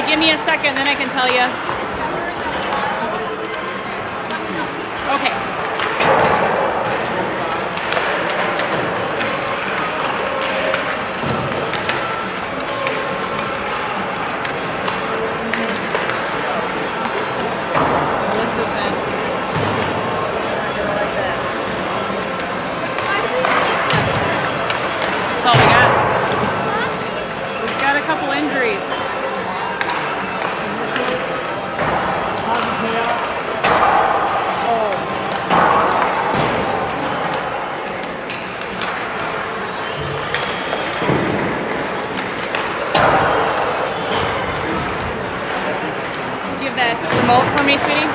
Give me a second, then I can tell you. Okay. This isn't. That's all we got. We've got a couple injuries. Do you have that remote for me, sweetie?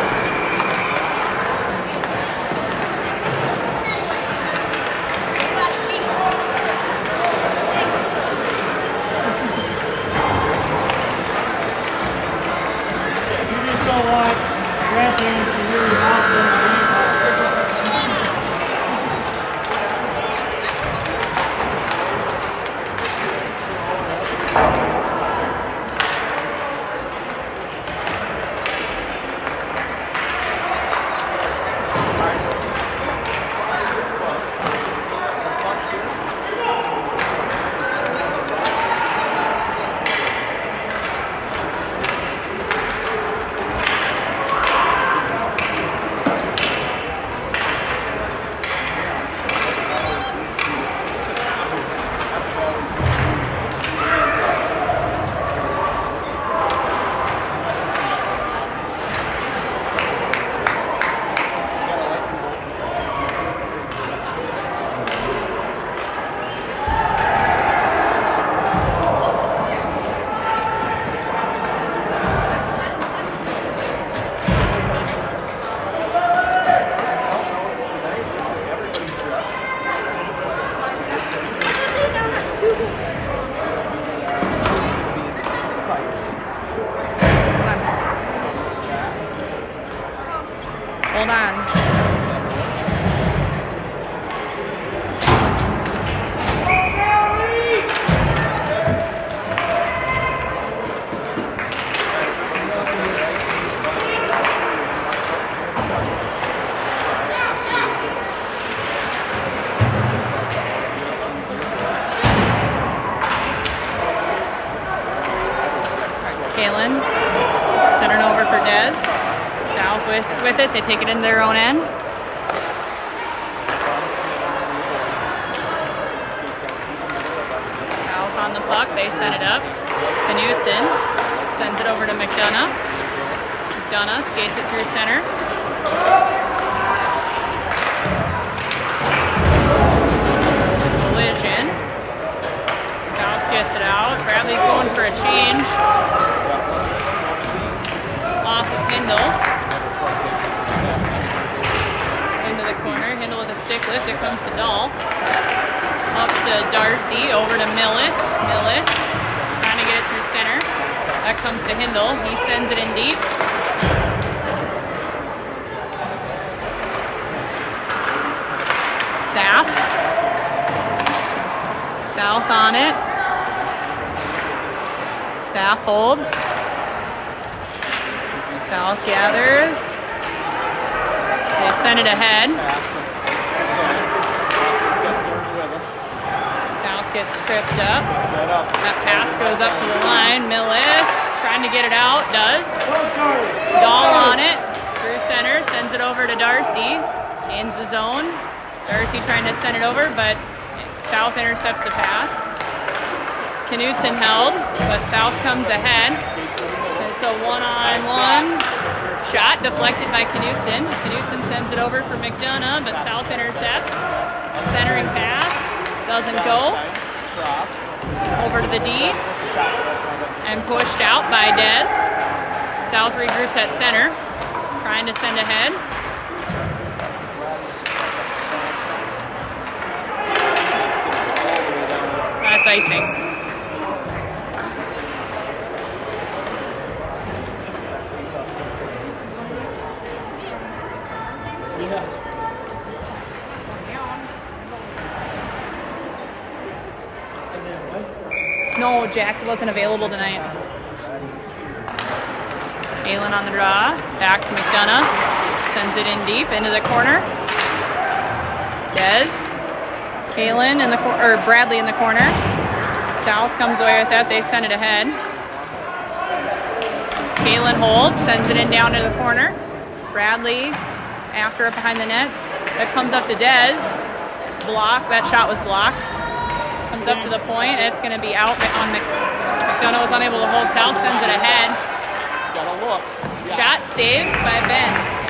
Hold on. Kaylin, centering over for Des. South with it, they take it into their own end. South on the puck, they send it up. Knutson sends it over to McDonough. McDonough skates it through center. Collision. South gets it out. Bradley's going for a change. Off of Hindle. Into the corner. Hindle with a stick lift. It comes to Dahl. Up to Darcy. Over to Millis. Millis trying to get it through center. That comes to Hindle. He sends it in deep. South. South on it. South holds. South gathers. They send it ahead. South gets tripped up. That pass goes up to the line. Millis trying to get it out. Does. Dahl on it. Through center. Sends it over to Darcy. Gains the zone. Darcy trying to send it over, but South intercepts the pass. Knutson held, but South comes ahead. It's a one-on-one shot deflected by Knutson. Knutson sends it over for McDonough, but South intercepts. Centering pass doesn't go. Over to the D and pushed out by Des. South regroups at center, trying to send ahead. That's icing. No, Jack wasn't available tonight. Kaylin on the draw. Back to McDonough. Sends it in deep into the corner. Dez. Kaylin in the or Bradley in the corner. South comes away with that. They send it ahead. Kaylin holds, sends it in down to the corner. Bradley after it behind the net. That comes up to Dez. Block. That shot was blocked. Comes up to the point. It's going to be out on McDonough was unable to hold. South sends it ahead. Gotta look. Shot saved by Ben.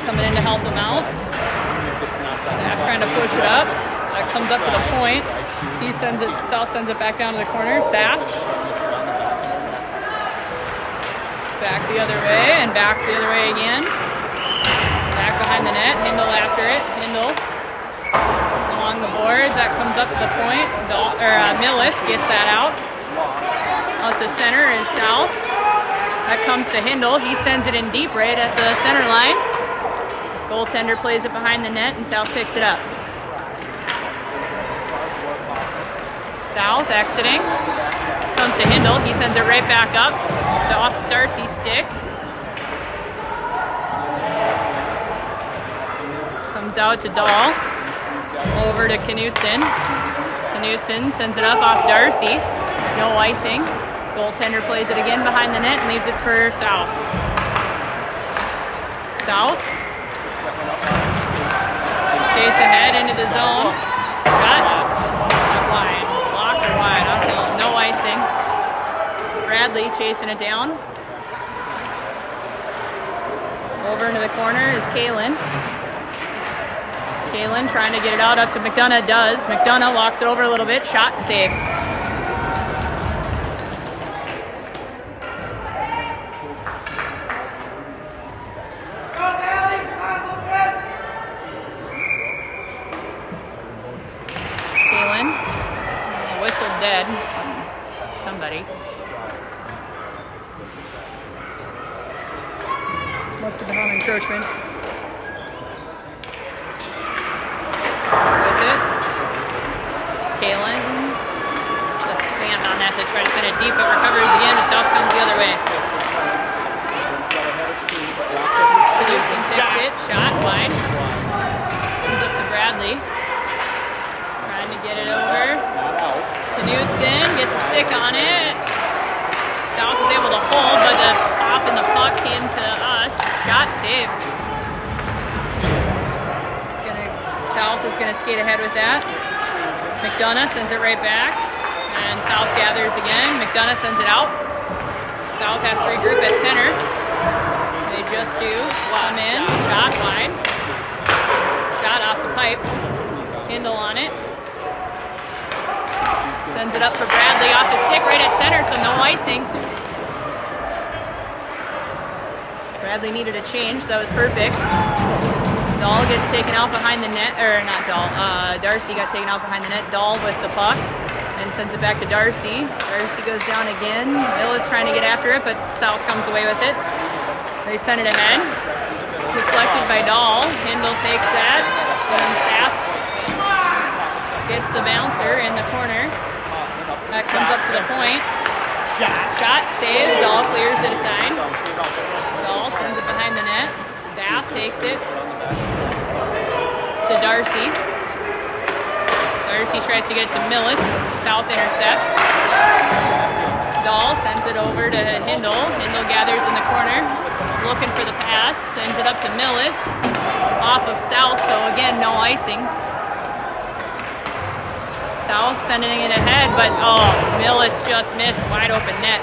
Coming in to help him out. Zach trying to push it up. That comes up to the point. He sends it. South sends it back down to the corner. Saf. It's back the other way and back the other way again. Back behind the net. Hindle after it. Hindle along the boards. That comes up to the point. Millis gets that out. Out to center is South. That comes to Hindle. He sends it in deep right at the center line. Goaltender plays it behind the net, and South picks it up. South exiting. Comes to Hindle. He sends it right back up to off Darcy's stick. Comes out to Dahl. Over to Knutson. Knutson sends it up off Darcy. No icing. Goaltender plays it again behind the net and leaves it for South. South. Skates ahead into the zone. Shot. Wide. Block or wide. Okay. No icing. Bradley chasing it down. Over into the corner is Kaylin. Kaylin trying to get it out up to McDonough. Does. McDonough walks it over a little bit. Shot and save. Dead. Somebody. Must have been on encroachment. With it. Kaylin just fanned on that to try to send it deep, but recovers again, and South comes the other way. Knutson picks it. Shot wide. Comes up to Bradley. Trying to get it over. Knutson gets a stick on it. South was able to hold, but the pop and the puck came to us. Shot saved. South is going to skate ahead with that. McDonough sends it right back. And South gathers again. McDonough sends it out. South has to regroup at center. They just do. Come in. Shot wide. Shot off the pipe. Hindle on it. Sends it up for Bradley off the stick right at center, so no icing. Bradley needed a change, so that was perfect. Dahl gets taken out behind the net, or not Dahl, Darcy got taken out behind the net. Dahl with the puck and sends it back to Darcy. Darcy goes down again. Mill is trying to get after it, but South comes away with it. They send it ahead. Deflected by Dahl. Hindle takes that, and then Sapp gets the bouncer in the corner. That comes up to the point. Shot saved. Dahl clears it aside. Dahl sends it behind the net. Saff takes it to Darcy. Darcy tries to get it to Millis. South intercepts. Dahl sends it over to Hindle. Hindle gathers in the corner. Looking for the pass. Sends it up to Millis. Off of South, so again, no icing. South sending it ahead, but Millis just missed. Wide open net.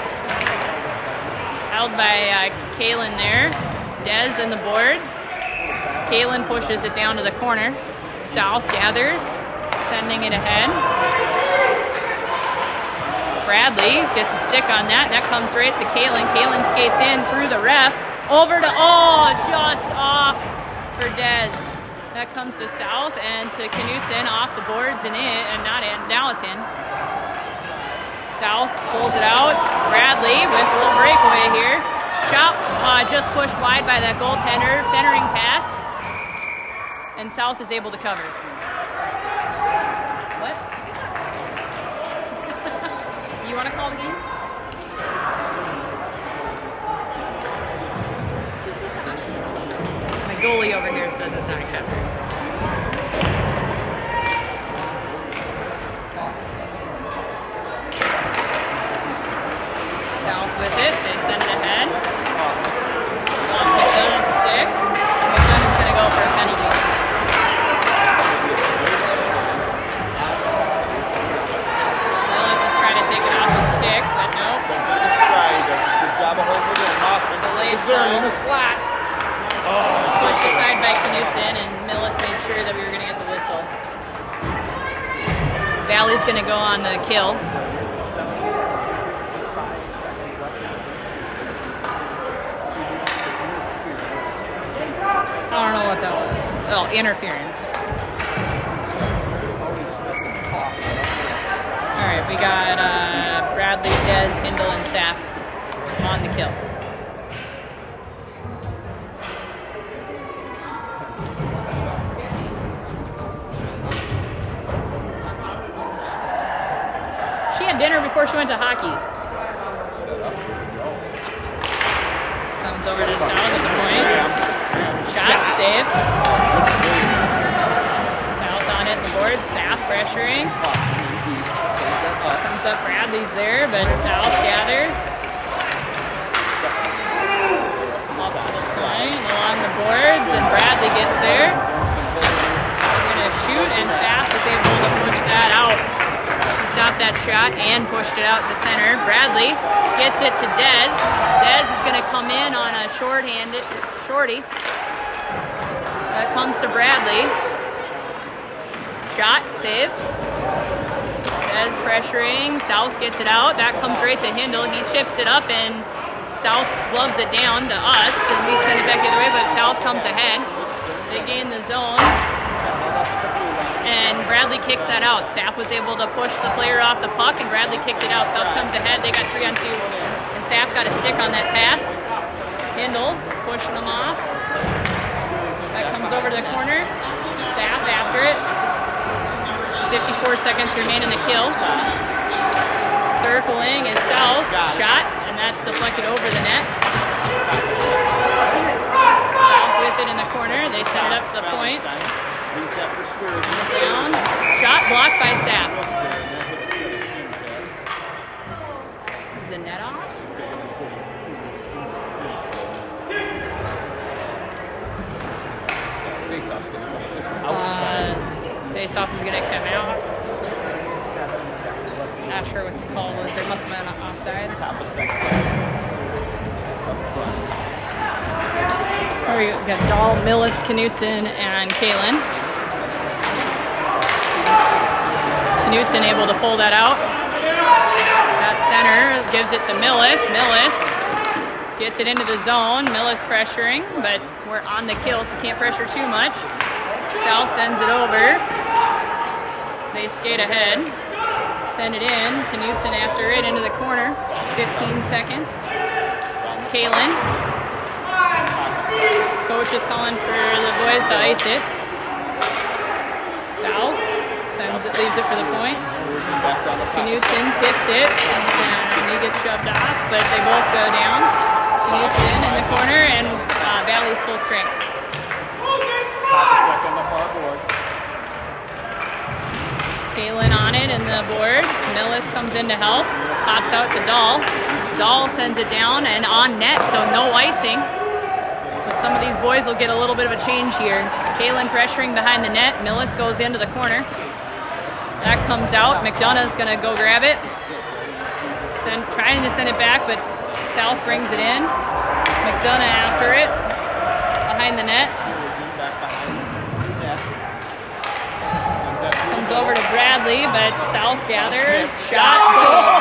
Held by Kaylin there. Dez in the boards. Kaylin pushes it down to the corner. South gathers, sending it ahead. Bradley gets a stick on that. That comes right to Kaylin. Kaylin skates in through the ref. Over to, just off for Dez. That comes to South and to Knutson off the boards and in, and not in. Now it's in. South pulls it out. Bradley with a little breakaway here. Shot just pushed wide by that goaltender. Centering pass. And South is able to cover. What? You want to call the game? My goalie over here says it's not covered. South with it. They send it ahead. McDonough's sick. McDonough's going to go for a penalty. Willis is trying to take it off the stick, but nope. Good job of holding it in. Austin. In the flat. Pushed aside by Knutson, and Millis made sure that we were going to get the whistle. Valley's going to go on the kill. I don't know what that was. Oh, interference. All right, we got Bradley, Dez, Hindle, and Saff on the kill. She had dinner before she went to hockey. Comes over to South at the point. Shot, save. South on it, the board. Saff pressuring. Comes up, Bradley's there, but South gathers. Off to the point, along the boards, and Bradley gets there. We're going to shoot, and Saff is able to push that out. He stopped that shot and pushed it out to center. Bradley gets it to Dez. Dez is going to come in on a shorty. That comes to Bradley. Shot, save. Dez pressuring. South gets it out. That comes right to Hindle. He chips it up, and South gloves it down to us. And we send it back the other way, but South comes ahead. They gain the zone. And Bradley kicks that out. Saff was able to push the player off the puck, and Bradley kicked it out. South comes ahead. They got 3-on-2. And Saff got a stick on that pass. Hindle pushing them off. That comes over to the corner. Saff after it. 54 seconds remain in the kill. Circling is South. Shot, and that's deflected over the net. South with it in the corner. They send it up to the point. Down. Shot blocked by Saff. Is the net off? Face-off is going to come out. Not sure what the call was. There must have been offsides. Here we got Dahl, Millis, Knutson, and Kalen. Knutson able to pull that out. That center gives it to Millis. Millis gets it into the zone. Millis pressuring, but we're on the kill, so can't pressure too much. South sends it over. They skate ahead. Send it in. Knutson after it into the corner. 15 seconds. Kalen. Coach is calling for the boys to ice it. South sends it, leaves it for the point. Knutson tips it, and he gets shoved off, but they both go down. Knutson in the corner, and Valley's full strength. Kalen on it in the boards. Millis comes in to help. Pops out to Dahl. Dahl sends it down and on net, so no icing. But some of these boys will get a little bit of a change here. Kalen pressuring behind the net. Millis goes into the corner. That comes out. McDonough's going to go grab it. Trying to send it back, but South brings it in. McDonough after it. Behind the net. Comes over to Bradley, but South gathers. Shot, goal.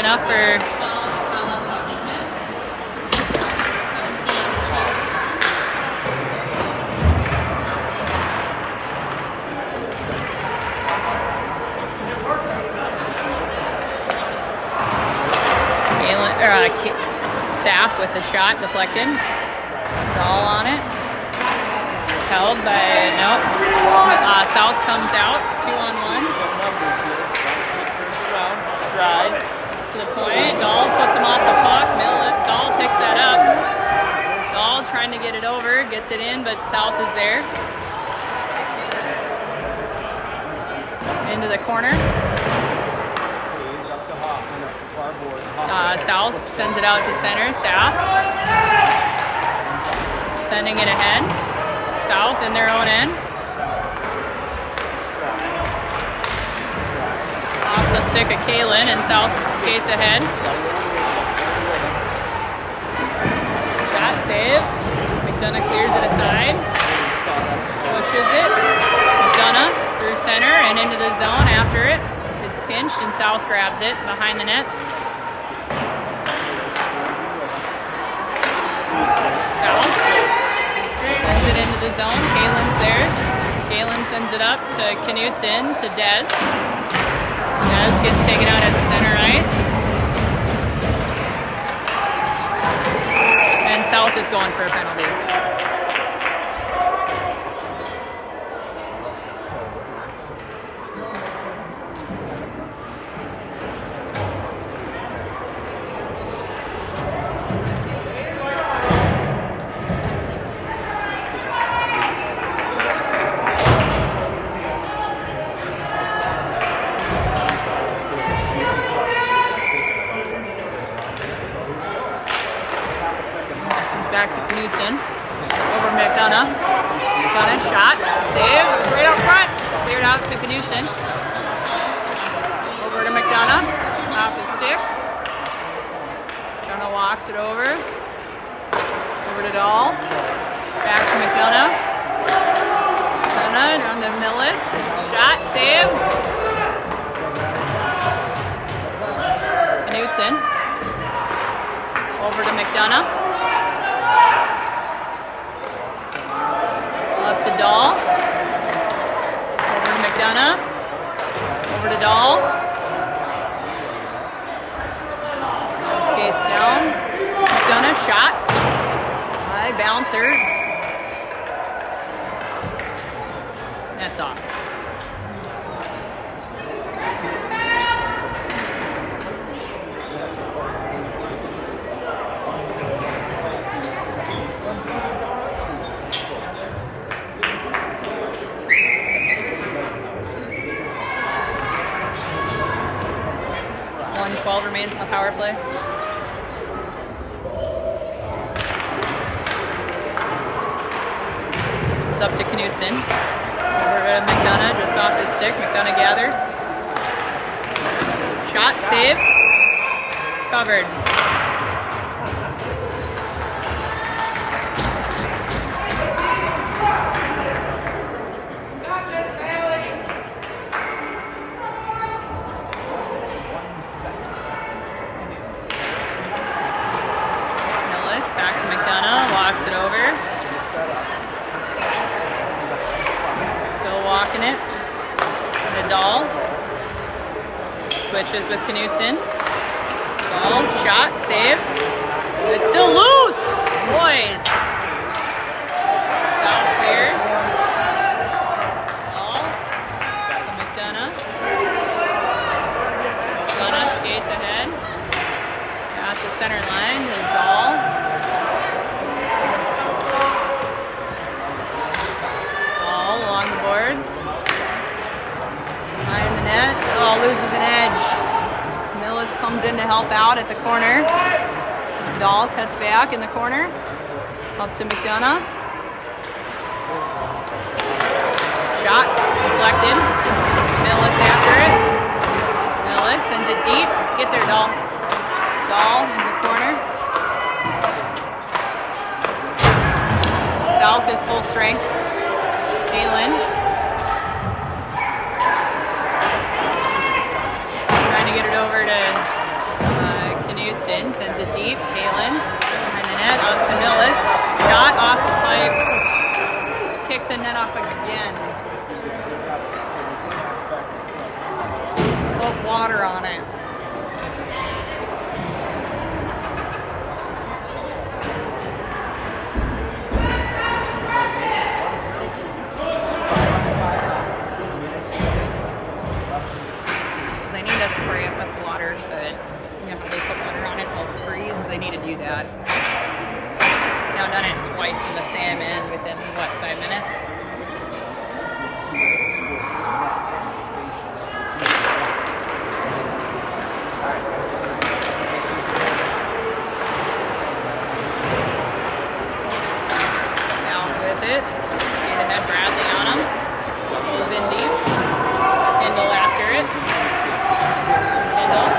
enough for Saf with the shot deflected. Ball on it. Held by, nope. South comes out, 2-on-1. Turns around, stride. To the point, Dahl puts him off the puck. Dahl picks that up. Dahl trying to get it over, gets it in, but South is there. Into the corner. South sends it out to center. South sending it ahead. South in their own end. Off the stick of Kalen, and South skates ahead. Shot save. McDonough clears it aside. Pushes it. McDonough through center and into the zone after it. It's pinched and South grabs it behind the net. South sends it into the zone. Kalen's there. Kalen sends it up to Knutson to Dez. Dez gets taken out at center ice. And South is going for a penalty. Back to Knutson. Over McDonough. McDonough shot. Save. It was right out front. Cleared out to Knutson. Over to McDonough. Off his stick. McDonough walks it over. Over to Dahl. Back to McDonough. McDonough down to Millis. Shot. Save. Knutson. Over to McDonough. Up to Dahl. Over to McDonough. Over to Dahl. Skates down. McDonough shot. High bouncer. That's off. Remains in the power play. It's up to Knutson. Over to McDonough, just off his stick. McDonough gathers. Shot, save. Covered. Walks it over. Still walking it. And Dahl. Switches with Knutson. Dahl, shot, save. It's still loose, boys. South clears. Dahl. McDonough. McDonough skates ahead. At the center line to Dahl. Along the boards. Behind the net. Oh, loses an edge. Millis comes in to help out at the corner. Dahl cuts back in the corner. Up to McDonough. Shot. Deflected. Millis after it. Millis sends it deep. Get there, Dahl. Dahl in the corner. South is full strength. Kalen. Trying to get it over to sends it deep. Kalen behind the net, up to Millis. Shot off the pipe. Kick the net off again. Put water on it. They need to spray it with water so that, you know, how they put water on it to help it freeze. They need to do that. It's now done it twice in the salmon within, what, 5 minutes? South with it. Straight ahead, Bradley on him. Goes in deep. Kendall after it. Kendall.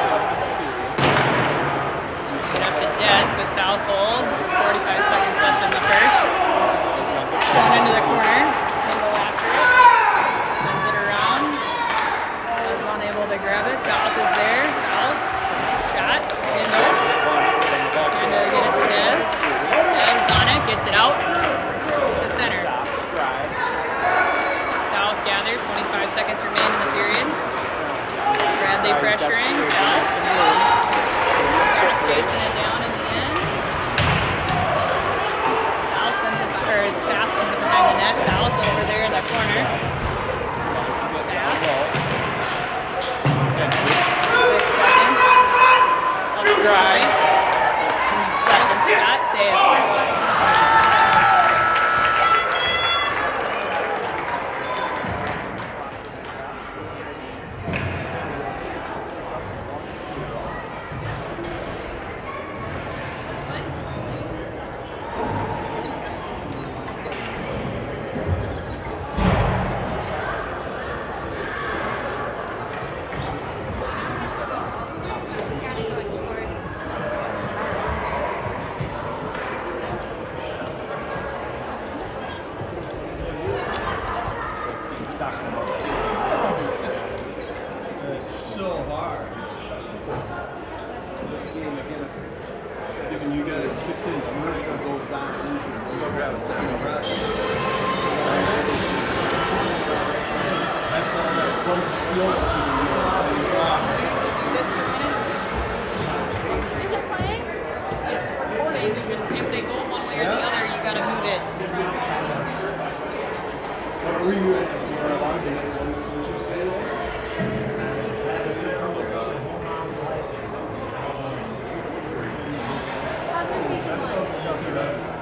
Get up to Des, but South holds. 45 seconds left in the first. Thrown into the corner. Kendall after it. Sends it around. Des unable to grab it. South is there. South. Shot. Kendall. Trying to get it to Des. Des on it. Gets it out. To center. South gathers. 25 seconds remain in the period. Bradley pressuring. South. Chasing it down in the end. South sends it, or South sends it behind the net. South over there in the corner. South. 6 seconds. Up to the right. 3 seconds. Shot. Save. It's so hard. This game again, given you got a 6-inch vertical goes down, go grab it. That's all that bunch of steel. Is it playing? It's recording. You just, if they go one way or the other, you gotta move it. What were you at? You were allowed to make one decision payroll? How's your season going?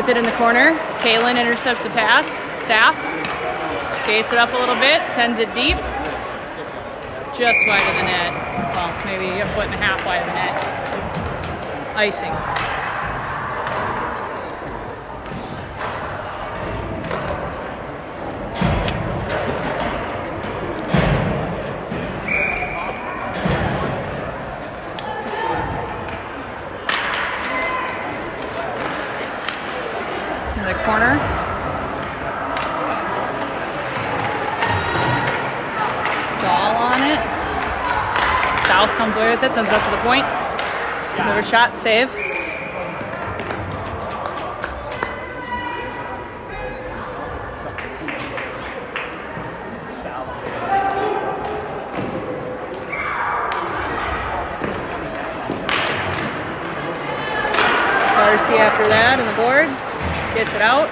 with it in the corner. Kaylin intercepts the pass. Saf skates it up a little bit, sends it deep. Just wide of the net. Well, maybe a foot and a half wide of the net. Icing. In the corner. Ball on it. South comes away with it, sends it up to the point. Another shot, save. Darcy after that in the boards. Gets it out.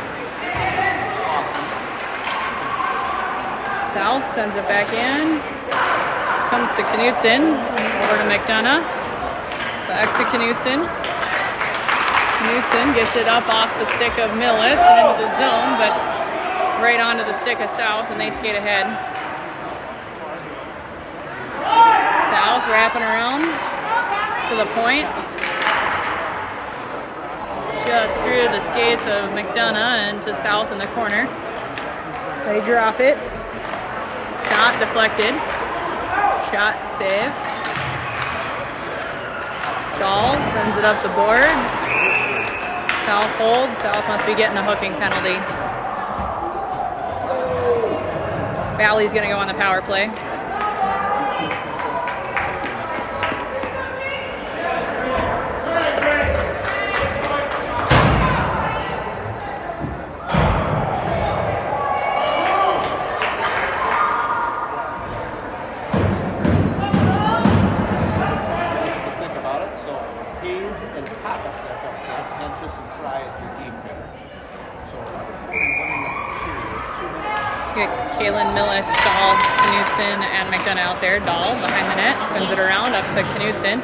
South sends it back in. Comes to Knutson. Over to McDonough. Back to Knutson. Knutson gets it up off the stick of Millis and into the zone, but right onto the stick of South, and they skate ahead. South wrapping around to the point. Just through the skates of McDonough and to South in the corner. They drop it. Shot deflected. Shot save. Dahl sends it up the boards. South holds. South must be getting a hooking penalty. Valley's going to go on the power play. Kaylin, Millis, Dahl, Knutson, and McDonough out there. Dahl behind the net, sends it around up to Knutson.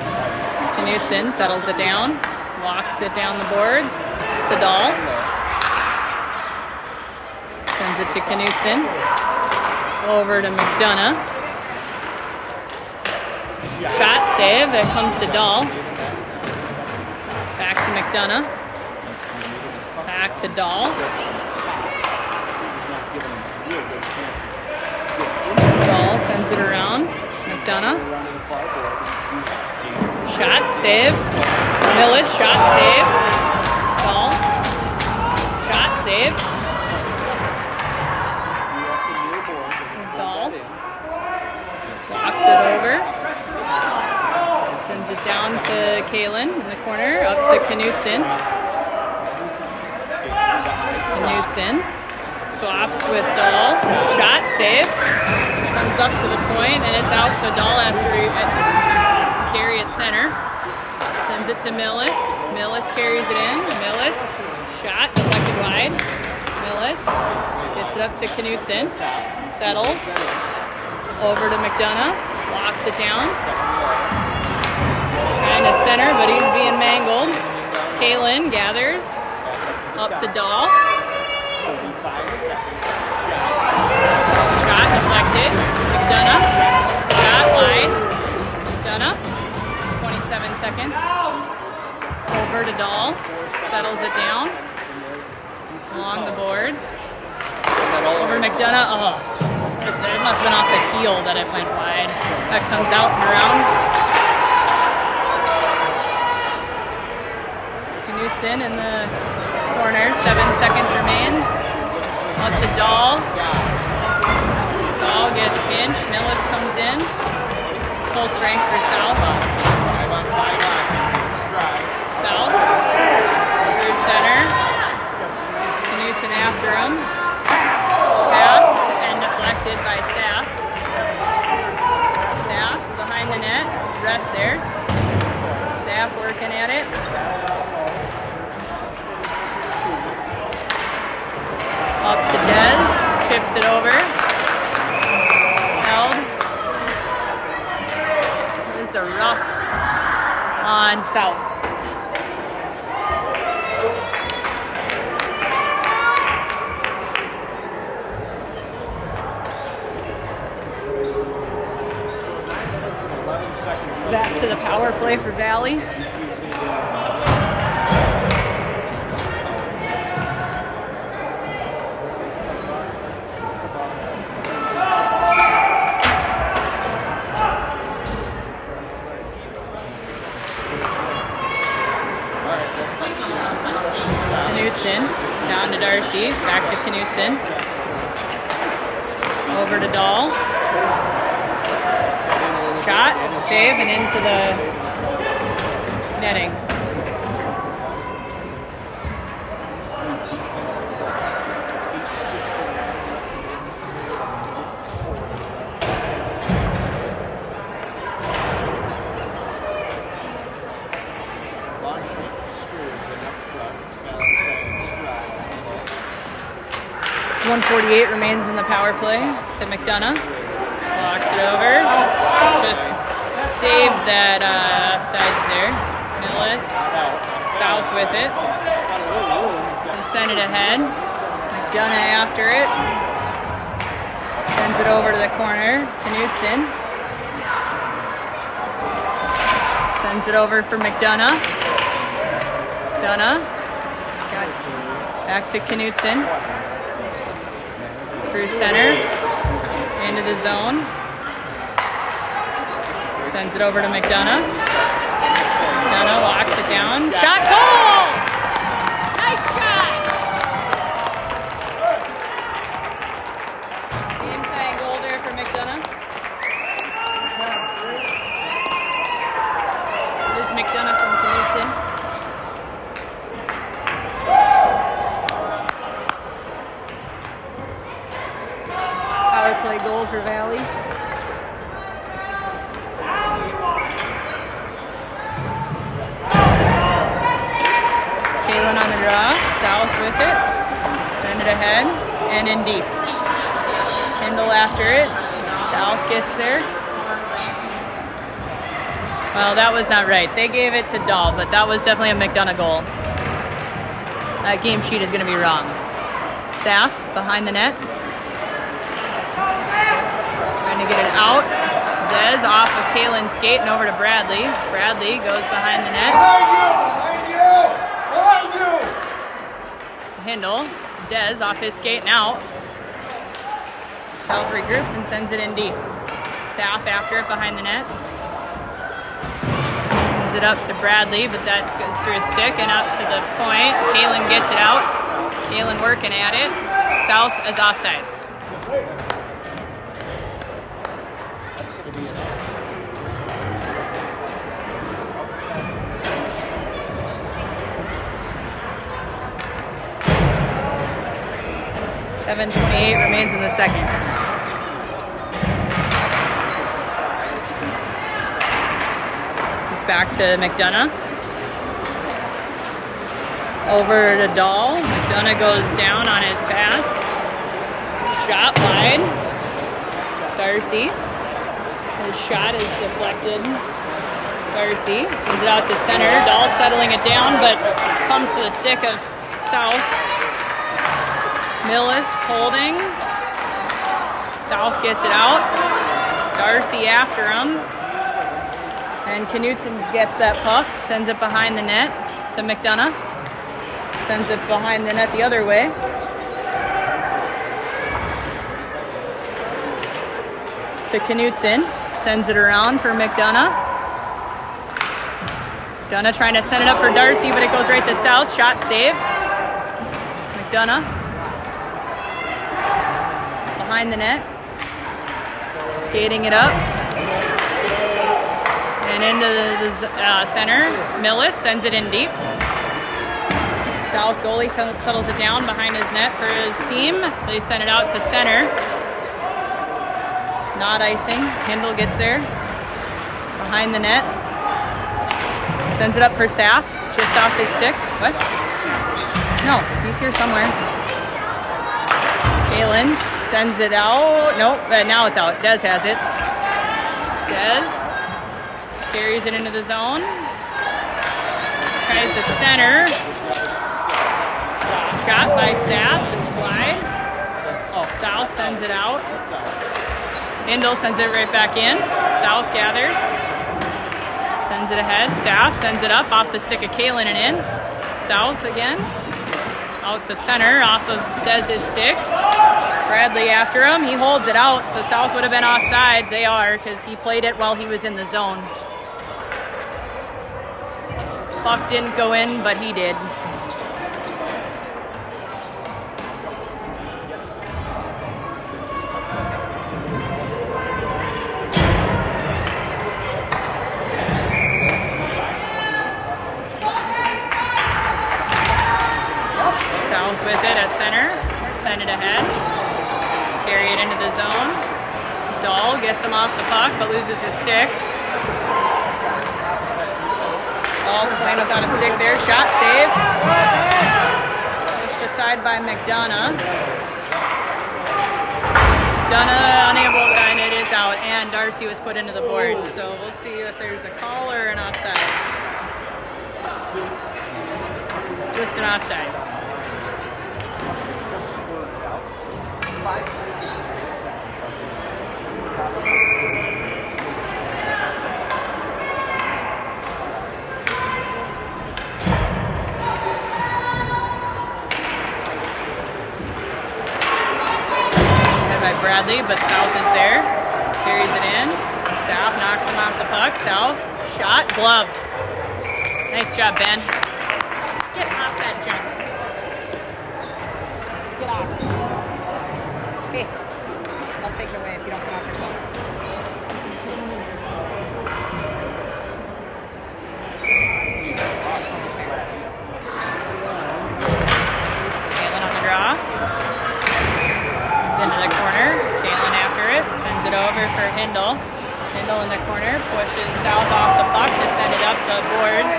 Knutson settles it down, walks it down the boards to Dahl. Sends it to Knutson. Over to McDonough. Shot save, that comes to Dahl. Back to McDonough. Back to Dahl. Dahl sends it around. McDonough. Shot, save. Millis, shot, save. Dahl. Shot, save. Dahl. Walks it over. Sends it down to Kaylin in the corner. Up to Knutson. Knutson. Swaps with Dahl. Shot, save. Comes up to the point and it's out, so Dahl has to carry it center. Sends it to Millis. Millis carries it in. Millis. Shot, deflected wide. Millis gets it up to Knutson. Settles. Over to McDonough. Locks it down. Trying to center, but he's being mangled. Kaylin gathers. Up to Dahl. Shot deflected. McDonough. Shot wide. McDonough. 27 seconds. Over to Dahl. Settles it down. Along the boards. Over McDonough. Oh. It must have been off the heel that it went wide. That comes out and around. Knutson in the corner. 7 seconds remains. Up to Dahl. Dahl gets pinched. Millis comes in. It's full strength for South. South. Through center. Knutson after him. Pass and deflected by Saf. Saf behind the net. Ref's there. Saf working at it. Up to Dez, chips it over. Held. There's a rough on South. Back to the power play for Valley. Knutson, down to Darcy, back to Knutson. Over to Dahl. Shot, save, and into the netting. .148 remains in the power play to McDonough. Walks it over. Just saved that offsides there. Millis, South with it. And send it ahead. McDonough after it. Sends it over to the corner. Knutson. Sends it over for McDonough. McDonough. He's got back to Knutson. Through center, into the zone. Sends it over to McDonough. McDonough locks it down. Shot, goal! Nice shot! Game tying goal there for McDonough. This is McDonough from Knutson. Play goal for Valley. Kalen on the draw, South with it. Send it ahead and in deep. Hindle after it. South gets there. Well, that was not right. They gave it to Dahl, but that was definitely a McDonough goal. That game sheet is going to be wrong. Saf behind the net. To get it out. Dez off of Kalen's skate and over to Bradley. Bradley goes behind the net. Behind you! Hindle. Dez off his skate and out. South regroups and sends it in deep. South after it behind the net. Sends it up to Bradley, but that goes through his stick and up to the point. Kalen gets it out. Kalen working at it. South as offsides. .728 remains in the second. Just back to McDonough. Over to Dahl. McDonough goes down on his pass. Shot wide. Darcy. His shot is deflected. Darcy sends it out to center. Dahl settling it down, but comes to the stick of South. Millis holding. South gets it out. Darcy after him. And Knutson gets that puck. Sends it behind the net to McDonough. Sends it behind the net the other way. To Knutson. Sends it around for McDonough. McDonough trying to send it up for Darcy, but it goes right to South. Shot save. McDonough. Behind the net. Skating it up. And into the center. Millis sends it in deep. South goalie settles it down behind his net for his team. They send it out to center. Not icing. Hindle gets there. Behind the net. Sends it up for Saf. Just off his stick. What? No, he's here somewhere. Kalen sends it out. Nope, now it's out. Dez has it. Dez carries it into the zone. Tries to center. Shot by Saf. It's wide. South sends it out. Hindle sends it right back in. South gathers. Sends it ahead. Saff sends it up off the stick of Kalen and in. South again. Out to center off of Dez's stick. Bradley after him. He holds it out, so South would have been offsides. They are, because he played it while he was in the zone. Puck didn't go in, but he did. South with it at center. Send it ahead. Carry it into the zone. Dahl gets him off the puck, but loses his stick. Dahl's playing without a stick there. Shot, save. Pushed aside by McDonough. McDonough unable, and it is out. And Darcy was put into the board. So we'll see if there's a call or an offsides. Just an offsides. Bradley, but South is there. Carries it in. South knocks him off the puck. South, shot, glove. Nice job, Ben. Get off that jump. Get off. Hey, I'll take it away if you don't come off yourself. Kalen on the draw. Into the corner. Kalen after it. Sends it over for Hindle. Hindle in the corner. Pushes South off the puck to send it up the boards.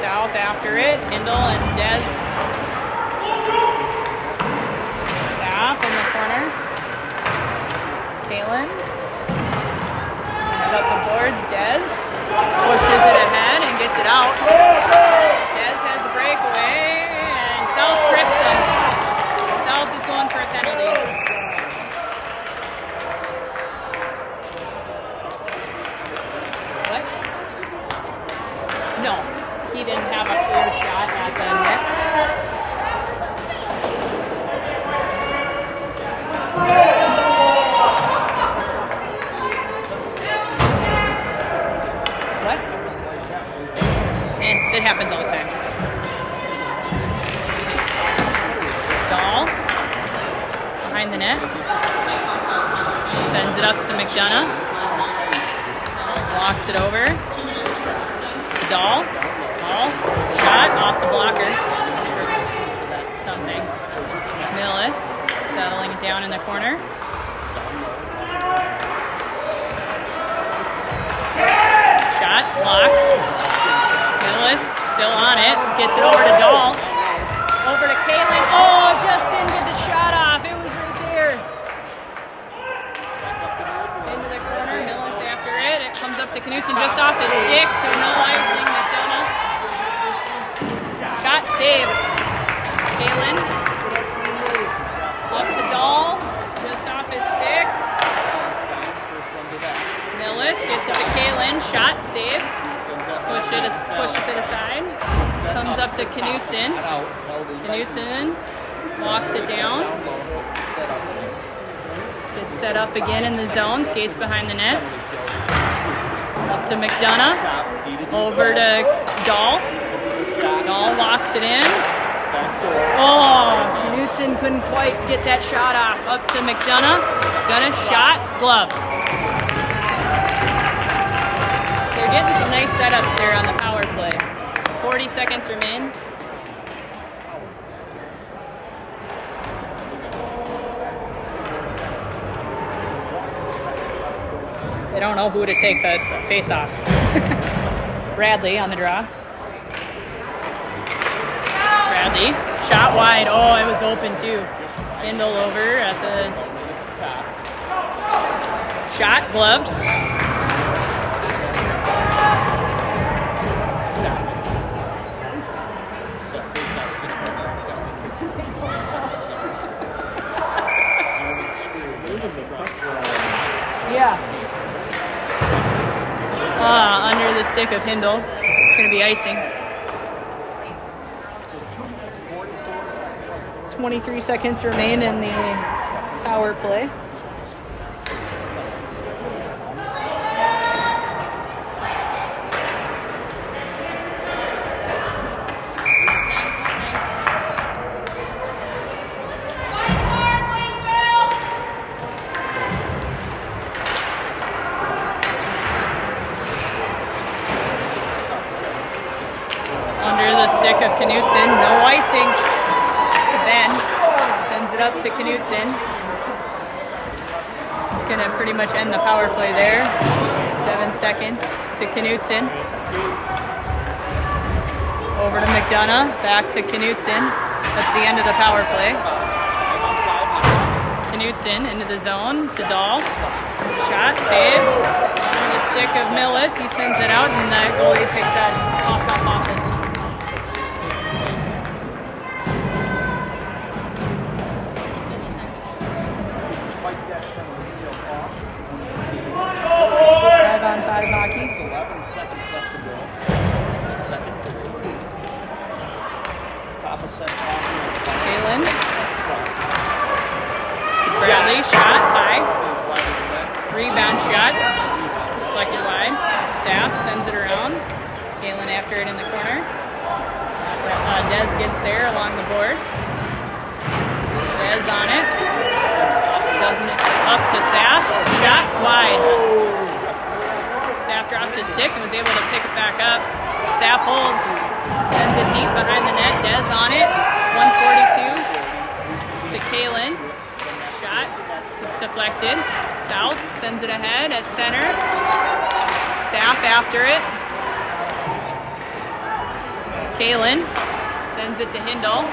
South after it. Hindle and Dez. South in the corner. Kalen. Sends it up the boards. Dez. Pushes it ahead and gets it out. Dez has the breakaway. And South trips him. South is going for a penalty. No, he didn't have a clear shot at the net. What? It happens all the time. Dahl behind the net. Sends it up to McDonough. Walks it over. Dahl, shot off the blocker. Something. Millis settling it down in the corner. Shot blocked. Millis still on it. Gets it over to Dahl. Over to Kalen. Oh, just didn't get the shot off. It was right there. Into the corner. Millis after it. It comes up to Knutson just off his stick, so no icing. McDonough. Shot save. Kalen. Up to Dahl. Just off his stick. Millis gets it to Kalen. Shot save. Pushes it aside. Comes up to Knutson. Knutson walks it down. Gets set up again in the zone. Skates behind the net. Up to McDonough. Over to Dahl. Dahl walks it in. Oh, Knutson couldn't quite get that shot off. Up to McDonough. Gunna shot. Glove. They're getting some nice setups there on the power play. 40 seconds remain. They don't know who to take the face-off. Bradley on the draw. Bradley, shot wide. Oh, it was open too. Hindle over at the shot, gloved. Yeah. Under the stick of Hindle. It's going to be icing. 23 seconds remain in the power play. Under the stick of Knutson, no icing. Ben sends it up to Knutson. It's gonna pretty much end the power play there. 7 seconds to Knutson. Over to McDonough, back to Knutson. That's the end of the power play. Knutson into the zone to Dahl. Shot, save. Under the stick of Millis, he sends it out, and the goalie picks that off it. Five hockey. 11 seconds left to go. Second period. Top of set. Kalen. Bradley, shot, high. Rebound shot. Deflected wide. Saff sends it around. Kalen after it in the corner. Dez gets there along the boards. Dez on it. Doesn't it up to Saff. Shot wide. Saff dropped his stick and was able to pick it back up. Saff holds, sends it deep behind the net. Dez on it. 142 to Kalen. Shot. It's deflected. South sends it ahead at center. Saff after it. Kalen sends it to Hindle.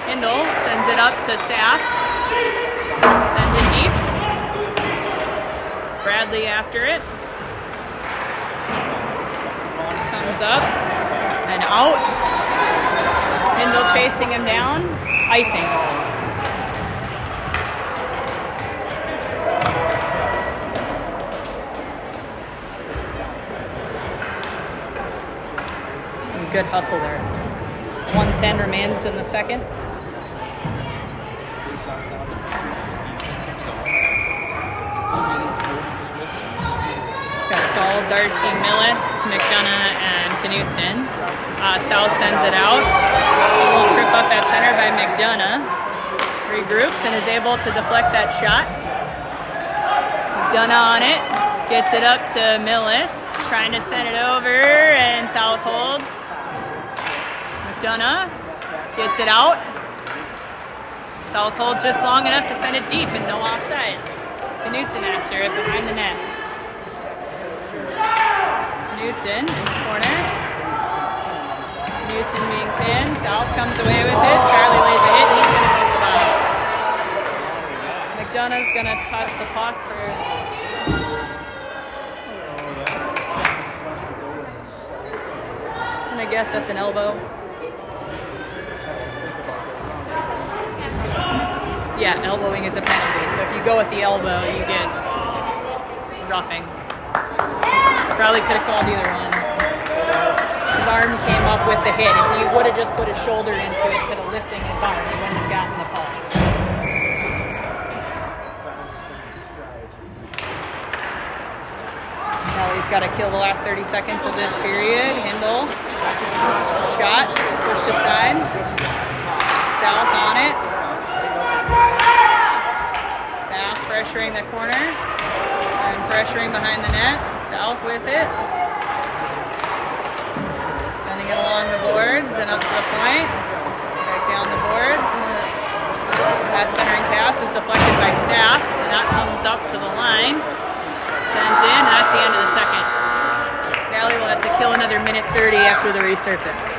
Hindle sends it up to Saff. Sends it deep. Bradley after it. Comes up and out. Hindle chasing him down. Icing. Some good hustle there. 1:10 remains in the second. Got Dahl, Darcy, Millis, McDonough, and Knutson. South sends it out. A little trip up at center by McDonough. Regroups and is able to deflect that shot. McDonough on it. Gets it up to Millis. Trying to send it over, and South holds. McDonough gets it out. South holds just long enough to send it deep and no offsides. Knutson after it behind the net. Knutson in the corner. Knutson being pinned. South comes away with it. Charlie lays a hit. He's going to go to the box. McDonough's going to touch the puck for... And I guess that's an elbow. Yeah, elbowing is a penalty. So if you go with the elbow, you get roughing. Probably could have called either one. His arm came up with the hit. If he would have just put his shoulder into it instead of lifting his arm, he wouldn't have gotten the call. Now he's got to kill the last 30 seconds of this period. Hindle. Shot. Pushed aside. South on it. South pressuring the corner. And pressuring behind the net. South with it. Sending it along the boards and up to the point. Back down the boards. That centering pass is deflected by Saff. And that comes up to the line. Sent in. That's the end of the second. Valley will have to kill another minute 30 after the resurface.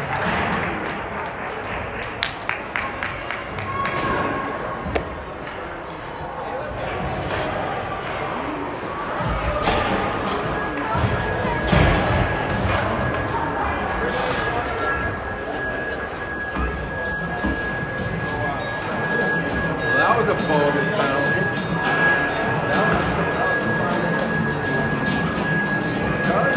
That was a bogus penalty. That was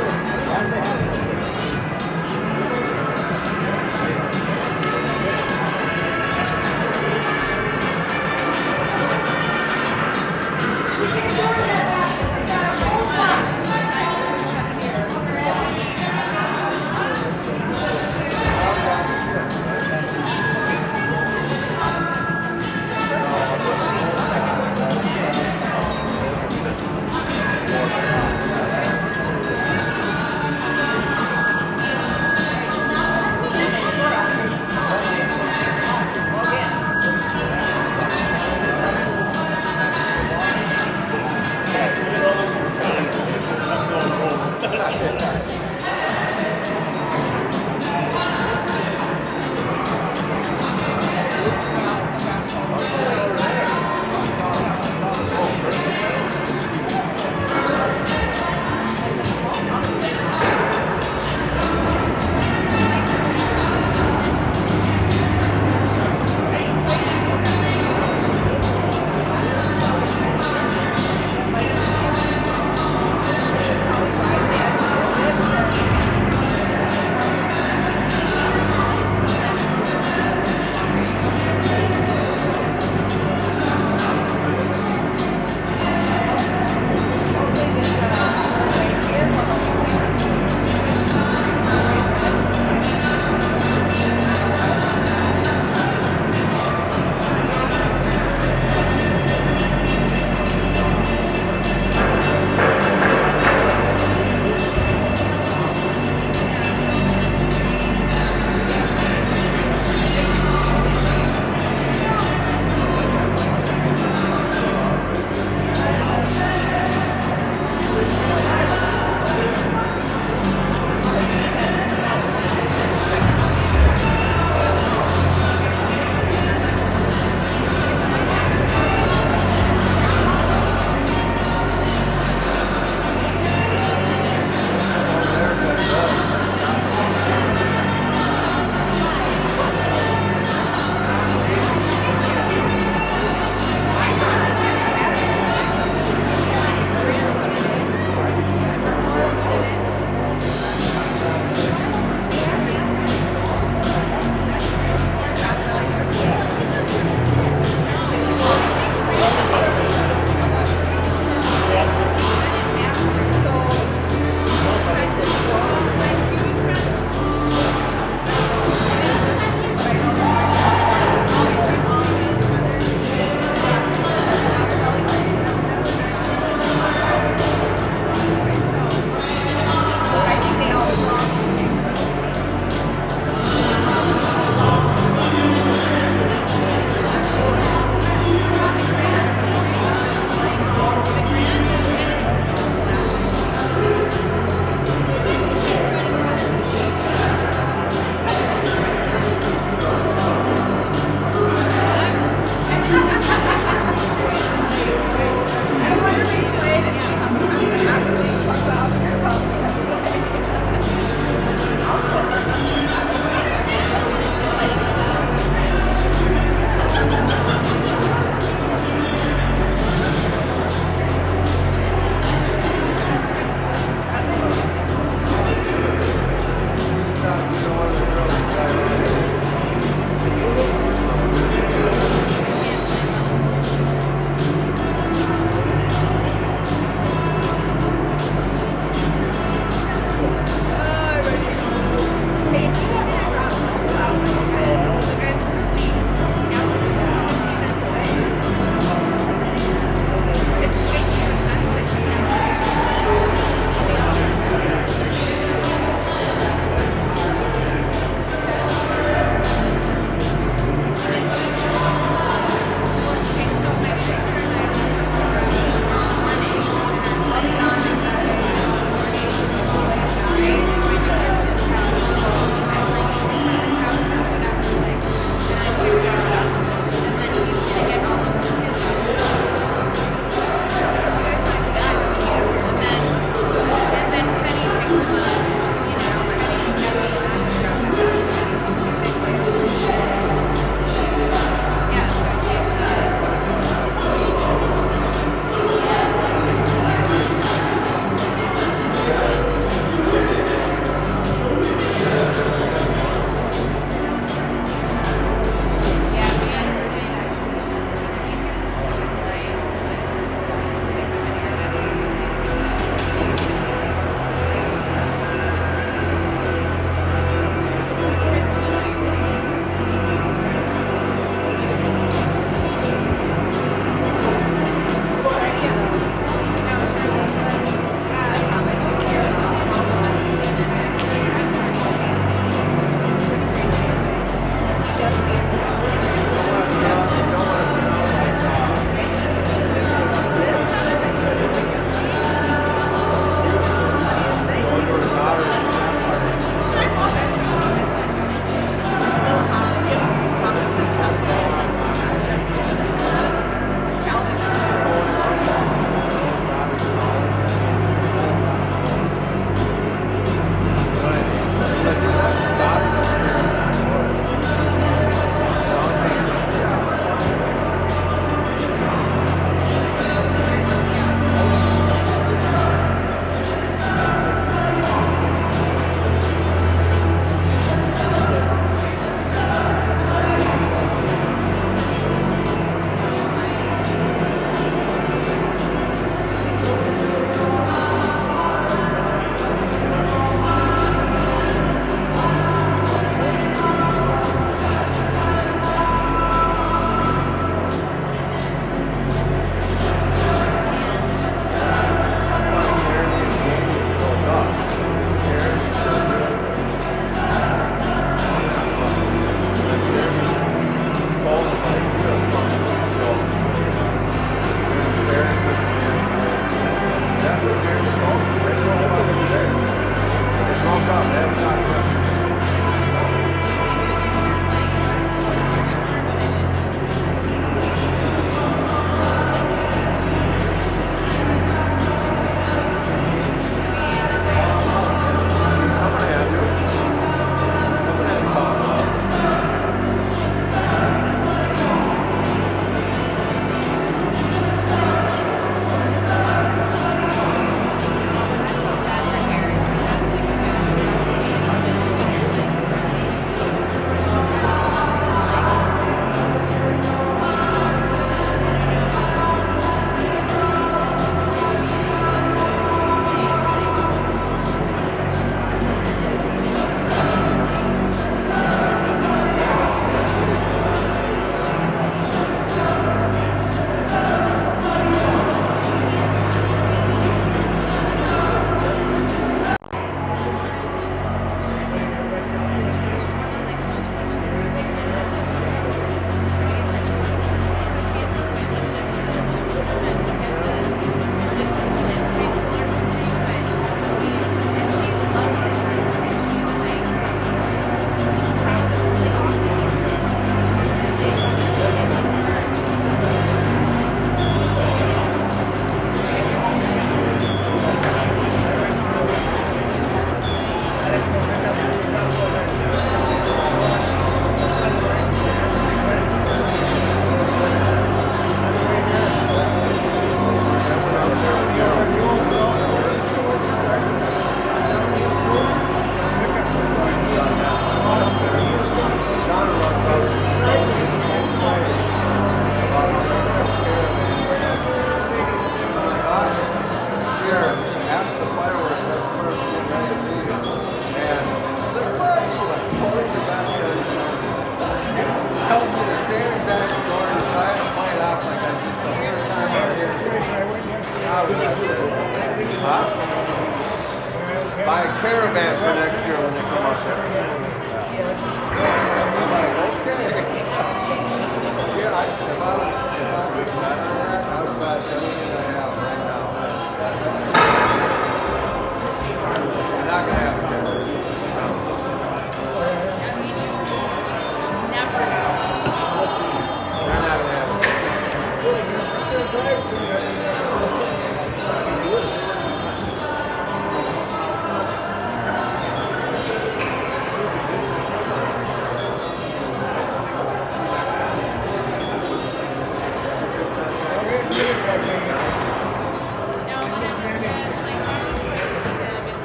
Huh? Buy a caravan for next year when they come up there. I'm like, okay. Yeah, if I was better on that, I would buy everything I have right now. You're not going to have a caravan. Never. You're not going to have a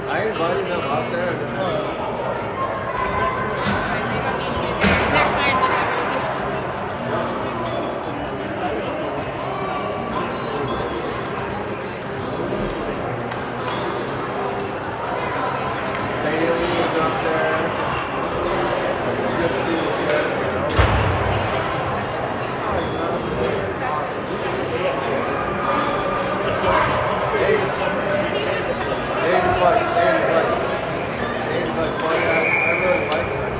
I invited them out there. They're fine with it. Bailey was up there. Good to see you guys, you know. Dave's like, buddy, I really like that.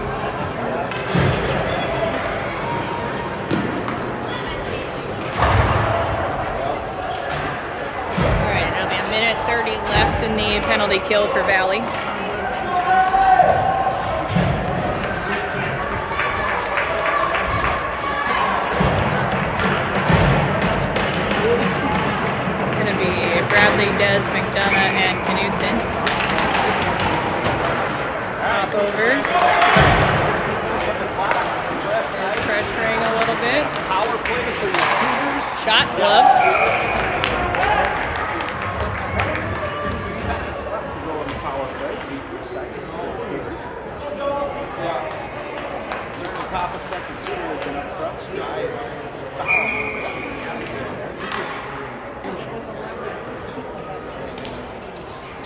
All right, it'll be a minute 30 left in the penalty kill for Valley. It's going to be Bradley, Des, McDonough, and Knudsen. Hop over. Is pressuring a little bit. Power play for your Cougars. Shot, glove. Seconds left to go in the power play. Be precise. Certain top of second school been up front. Stride. Foul.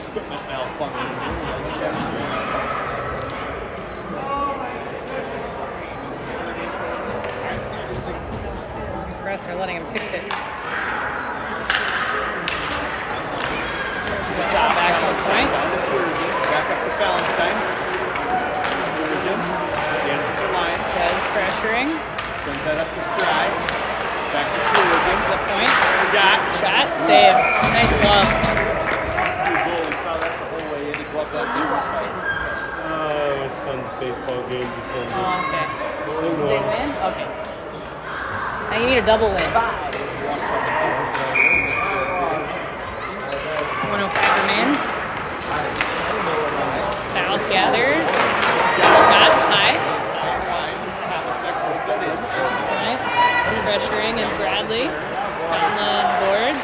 Equipment malfunction. Press, we're letting him fix it. Back to the point. Back up to Fallenstein. Surgeon. Dances the line. Des pressuring. Sends that up to Stride. Back to Surgeon. To the point. Got. Shot. Save. Nice glove. Goal. We saw that the whole way in. He gloved that dude. My son's baseball game December. Oh, okay. Did they win? Okay. Now you need a double win. 105 remains. South gathers. Shot. High. Right. Pressuring is Bradley. On the boards.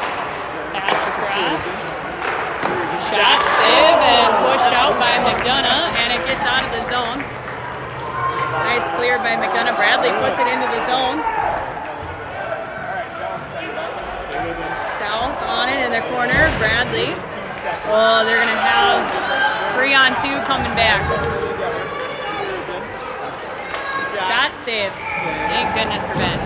Pass across. Shot. Save. And pushed out by McDonough. And it gets out of the zone. Nice clear by McDonough. Bradley puts it into the zone. South on it in the corner. Bradley. Well, they're going to have 3-on-2 coming back. Shot, save. Thank goodness for Ben.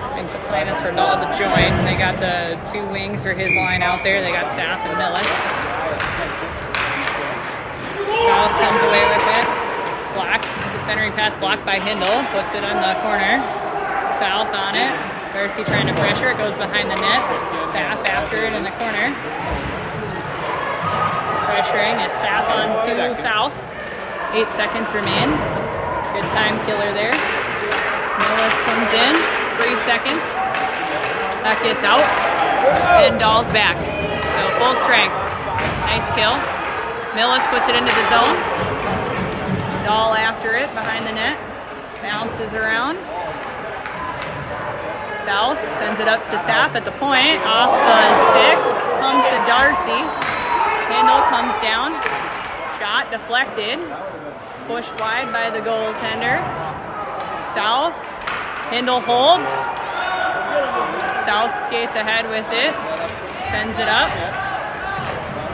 I think the plan is for Dahl to join. They got the two wings for his line out there. They got Saff and Millis. South comes away with it. Block. The centering pass blocked by Hindle. Puts it in the corner. South on it. Darcy trying to pressure. It goes behind the net. Saff after it in the corner. Pressuring. It's Saff on to South. 8 seconds remain. Good time killer there. Millis comes in. 3 seconds. That gets out. And Dahl's back. So full strength. Nice kill. Millis puts it into the zone. Dahl after it behind the net. Bounces around. South sends it up to Saff at the point. Off the stick. Comes to Darcy. Handle comes down. Shot deflected. Pushed wide by the goaltender. South. Hindle holds. South skates ahead with it. Sends it up.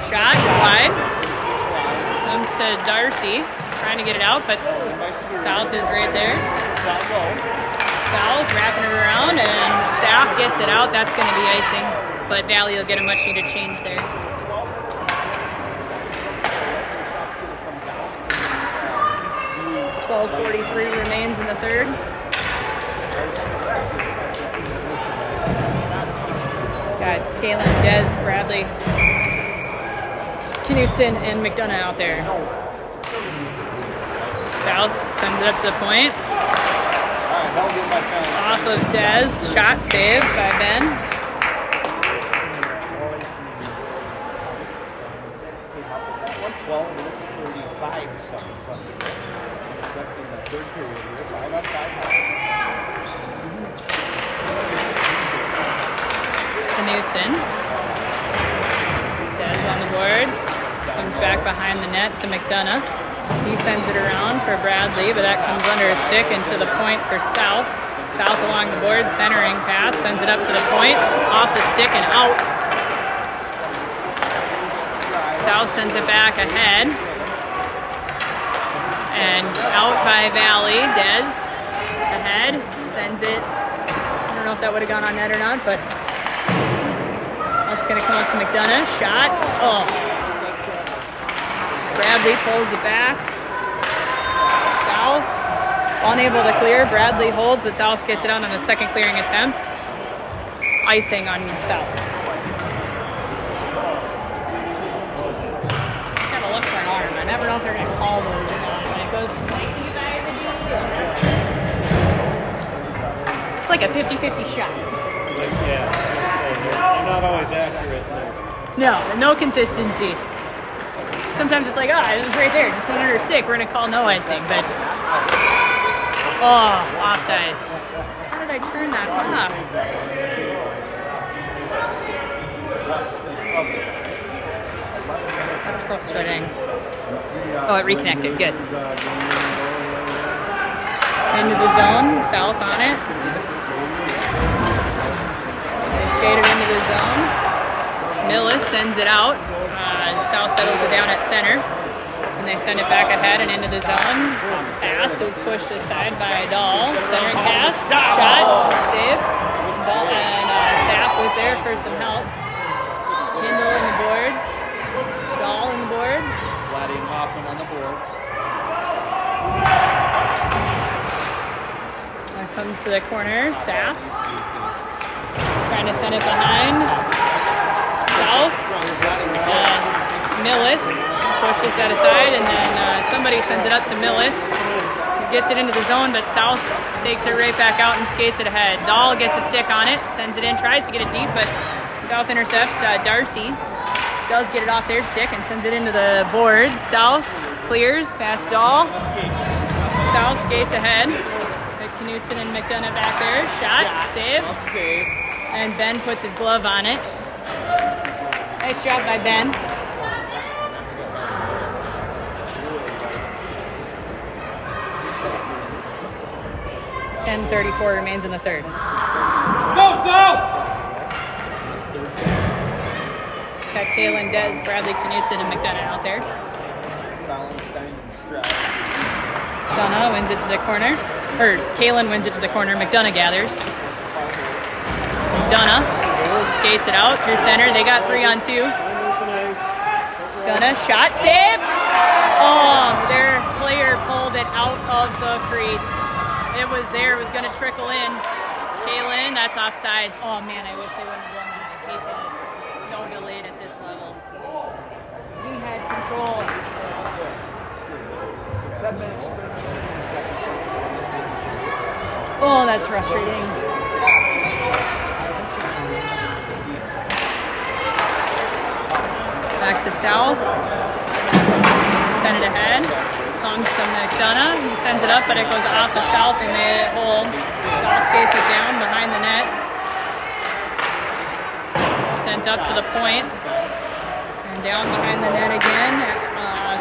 Shot wide. Comes to Darcy. trying to get it out, but South is right there. Down low. South wrapping it around, and South gets it out. That's going to be icing, but Valley will get a much needed change there. 12:43 remains in the third. Got Kalen, Des, Bradley, Knutson, and McDonough out there. South sends it up to the point. Off of Des, shot saved by Ben. 1:12 minutes 35 seconds left to go. In the third period here, 5-on-5. Knutson. Des on the boards. Comes back behind the net to McDonough. He sends it around for Bradley, but that comes under a stick and to the point for South. South along the board, centering pass, sends it up to the point, off the stick and out. South sends it back ahead. And out by Valley, Des ahead, sends it. I don't know if that would have gone on net or not, but that's going to come up to McDonough. Shot. Oh. Bradley pulls it back. South unable to clear. Bradley holds, but South gets it out on a second clearing attempt. Icing on South. Gotta look for an arm. I never know if they're going to call those or not. When it goes slightly by the D. It's like a 50-50 shot. Yeah, they're not always accurate. No consistency. Sometimes it's like, it was right there, just went under a stick. We're gonna call no icing, but offsides. How did I turn that off? That's frustrating. Oh, it reconnected. Good. Into the zone. South on it. They skated into the zone. Millis sends it out. South settles it down at center. And they send it back ahead and into the zone. Pass is pushed aside by Dahl. Centering pass. Shot. Save. And Sapp was there for some help. Hindle in the boards. Dahl in the boards. Vladdy and Hoffman on the boards. That comes to the corner. Sapp. Trying to send it behind. South. Millis pushes that aside, and then somebody sends it up to Millis. He gets it into the zone, but South takes it right back out and skates it ahead. Dahl gets a stick on it, sends it in, tries to get it deep, but South intercepts. Darcy does get it off their stick and sends it into the boards. South clears past Dahl. South skates ahead. Knutson and McDonough back there. Shot, save. And Ben puts his glove on it. Nice job by Ben. 10:34 remains in the third. Go, South! Got Kalen, Des, Bradley, Knutson, and McDonough out there. McDonough wins it to the corner. Or Kalen wins it to the corner. McDonough gathers. McDonough skates it out through center. They got 3-on-2. McDonough, shot, save! Oh, their player pulled it out of the crease. It was there. It was going to trickle in. Kalen, that's offsides. Oh, man, I wish they wouldn't have done that. I hate that. No delayed at this level. We had control. 10 minutes, 32 seconds. Oh, that's frustrating. Back to South. Send it ahead. Comes to McDonough. He sends it up, but it goes off the South and they hold. South skates it down behind the net. Sent up to the point. And down behind the net again.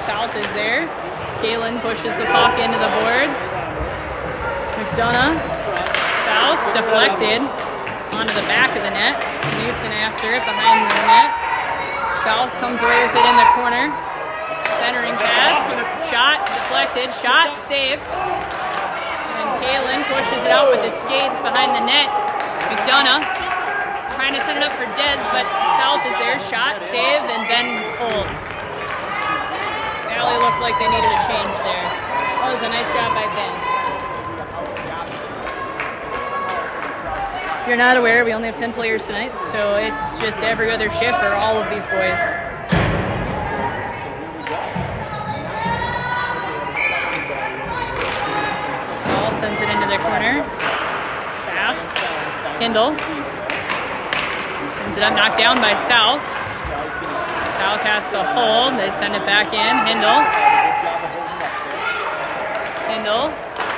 South is there. Kalen pushes the puck into the boards. McDonough. South deflected onto the back of the net. Knutson after it behind the net. South comes away with it in the corner. Centering pass. Shot. deflected, shot, save. And Kalen pushes it out with his skates behind the net. McDonough trying to set it up for Dez, but South is there. Shot, save, and Ben holds. Valley looked like they needed a change there. That was a nice job by Ben. If you're not aware, we only have 10 players tonight, so it's just every other shift for all of these boys. Ball sends it into the corner. South. Hindle. Sends it up, knocked down by South. South has to hold. They send it back in. Hindle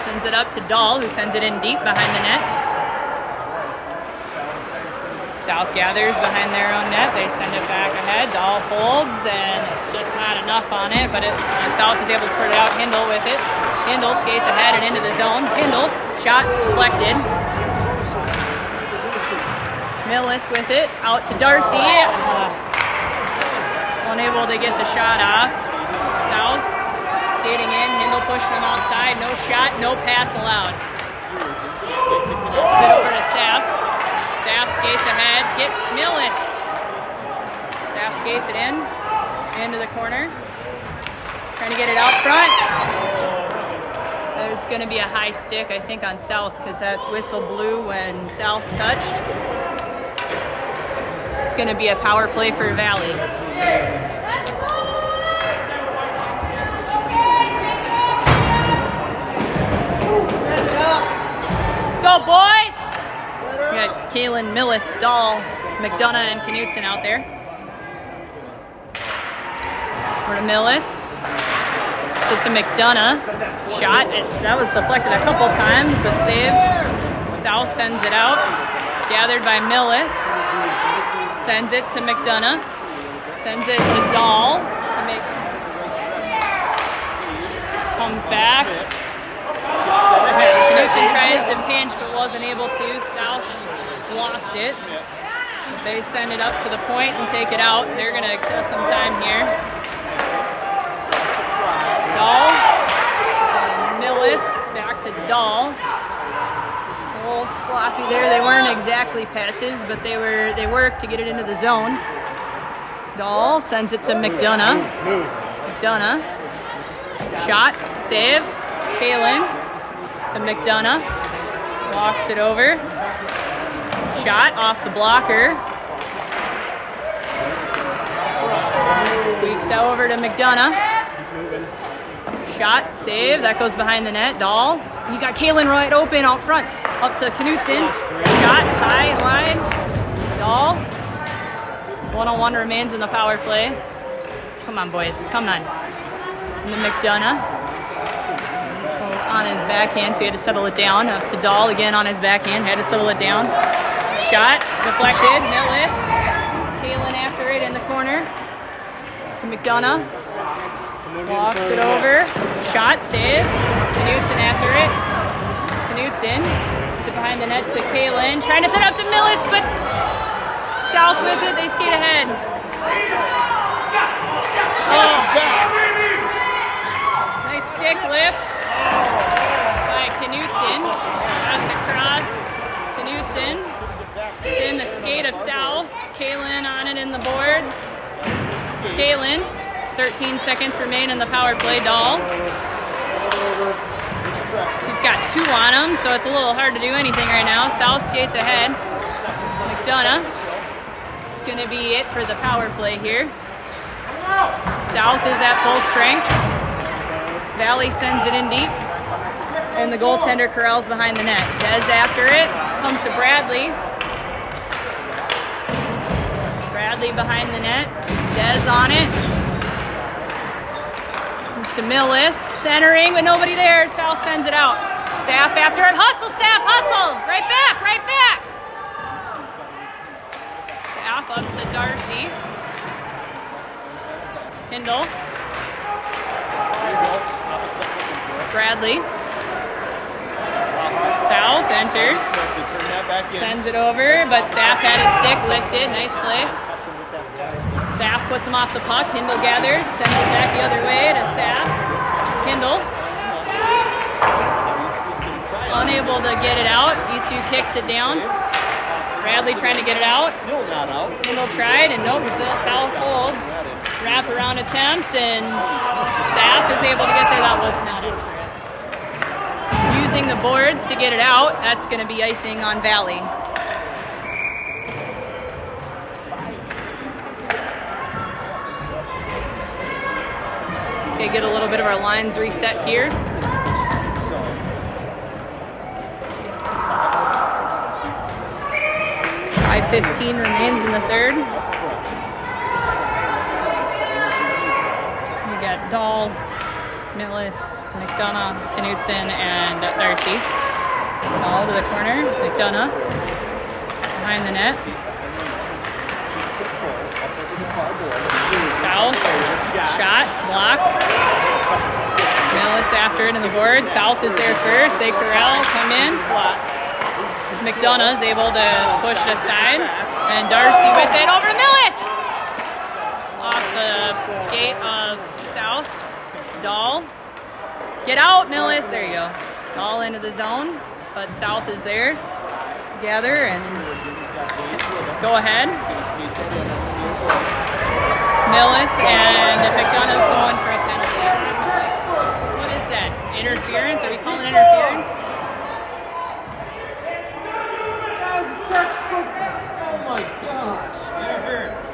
sends it up to Dahl, who sends it in deep behind the net. South gathers behind their own net. They send it back ahead. Dahl holds, and just not enough on it, but South is able to spread it out. Hindle with it. Hindle skates ahead and into the zone. Hindle, shot deflected. Millis with it, out to Darcy. Unable to get the shot off. South skating in. Hindle pushing them outside. No shot, no pass allowed. Puts it over to Saff. Saff skates ahead. Get Millis. Saff skates it into the corner. Trying to get it out front. There's going to be a high stick, I think, on South because that whistle blew when South touched. It's going to be a power play for Valley. Let's go, boys! We got Kalen, Millis, Dahl, McDonough, and Knutson out there. Over to Millis. To McDonough. Shot. That was deflected a couple times, but saved. South sends it out. Gathered by Millis. Sends it to McDonough. Sends it to Dahl. Comes back. Knutson tries to pinch but wasn't able to. South lost it. They send it up to the point and take it out. They're going to kill some time here. Dahl and Millis back to Dahl. A little sloppy there. They weren't exactly passes, but they worked to get it into the zone. Dahl sends it to McDonough. McDonough. Shot. Save. Kalen to McDonough. Walks it over. Shot off the blocker. Squeaks over to McDonough. Shot, save, that goes behind the net. Dahl, you got Kalen right open out front. Up to Knutson. Shot, high and wide. Dahl. 1-on-1 remains in the power play. Come on, boys, come on. And then McDonough. On his backhand, so he had to settle it down. Up to Dahl again on his backhand, had to settle it down. Shot, deflected, Millis. Kalen after it in the corner. To McDonough. Walks it over. Shot, save. Knutson after it. Knutson. Puts it behind the net to Kalen. Trying to set up to Millis, but South with it. They skate ahead. Oh. Nice stick lift by Knutson. Pass across. Knutson. It's in the skate of South. Kalen on it in the boards. Kalen. 13 seconds remain in the power play. Dahl. He's got 2 on him, so it's a little hard to do anything right now. South skates ahead. McDonough. It's going to be it for the power play here. South is at full strength. Valley sends it in deep. And the goaltender corrals behind the net. Dez after it. Comes to Bradley. Bradley behind the net. Dez on it. To Millis, centering with nobody there. South sends it out. Saff after it. Hustle, Saff, hustle. Right back, right back. Saff up to Darcy. Hindle. Bradley. South enters. Sends it over, but Saff had his stick lifted. Nice play. Saff puts him off the puck. Hindle gathers, sends it back the other way to Saff. Hindle. Unable to get it out. Eastview kicks it down. Bradley trying to get it out. Still not out. Hindle tried, and nope, still South holds. Wrap around attempt, and Sapp is able to get there. That was not it. Using the boards to get it out. That's going to be icing on Valley. Okay, get a little bit of our lines reset here. 5:15 remains in the third. We got Dahl, Millis, McDonough, Knutson, and Darcy. Dahl to the corner. McDonough behind the net. South, shot, blocked. Millis after it in the board. South is there first. They corral, come in. McDonough is able to push it aside. And Darcy with it over to Millis! Off the skate of South. Dahl. Get out, Millis. There you go. Dahl into the zone. But South is there. Gather and go ahead. Millis and McDonough's going for a penalty. What is that? Interference? Are we calling interference? Oh my gosh. Interference.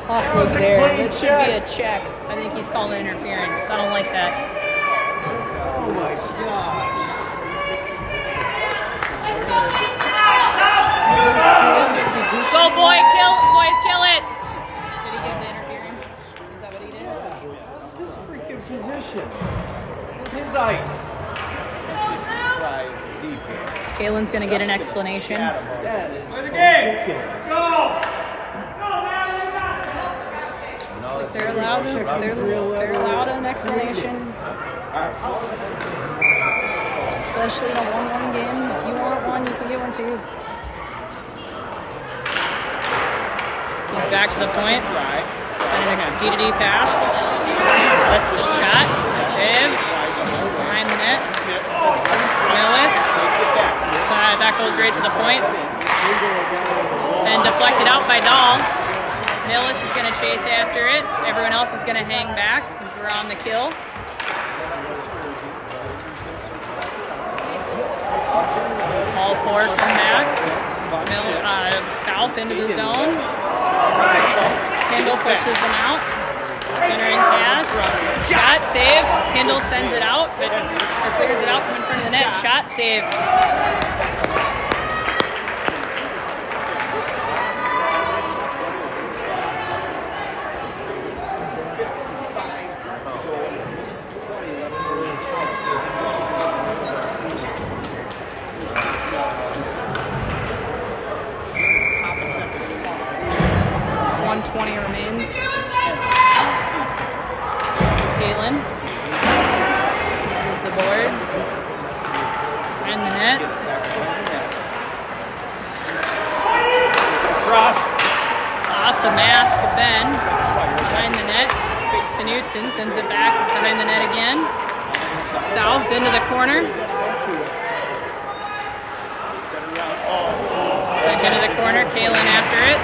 Hawk was there. It should be a check. I think he's calling interference. I don't like that. Oh my gosh. Go, boy, boys, kill it. Did he give the interference? Is that what he did? It's his freaking position. It's his ice. Kalen's going to get an explanation. That is ridiculous. They're allowed an explanation. Especially in a 1-1 game. If you want one, you can get one too. He's back to the point. Sending a P2D pass. Shot. Save. Behind the net. Millis. That goes right to the point. And deflected out by Dahl. Millis is going to chase after it. Everyone else is going to hang back because we're on the kill. All four come back. South into the zone. Hindle pushes them out. Centering pass. Shot, save. Hindle sends it out, or clears it out from in front of the net. Shot, save. Remains. Kalen. This is the boards. And the net. Cross. Off the mask of Ben. Behind the net. Knutson sends it back behind the net again. South into the corner. Sent into the corner. Kalen after it.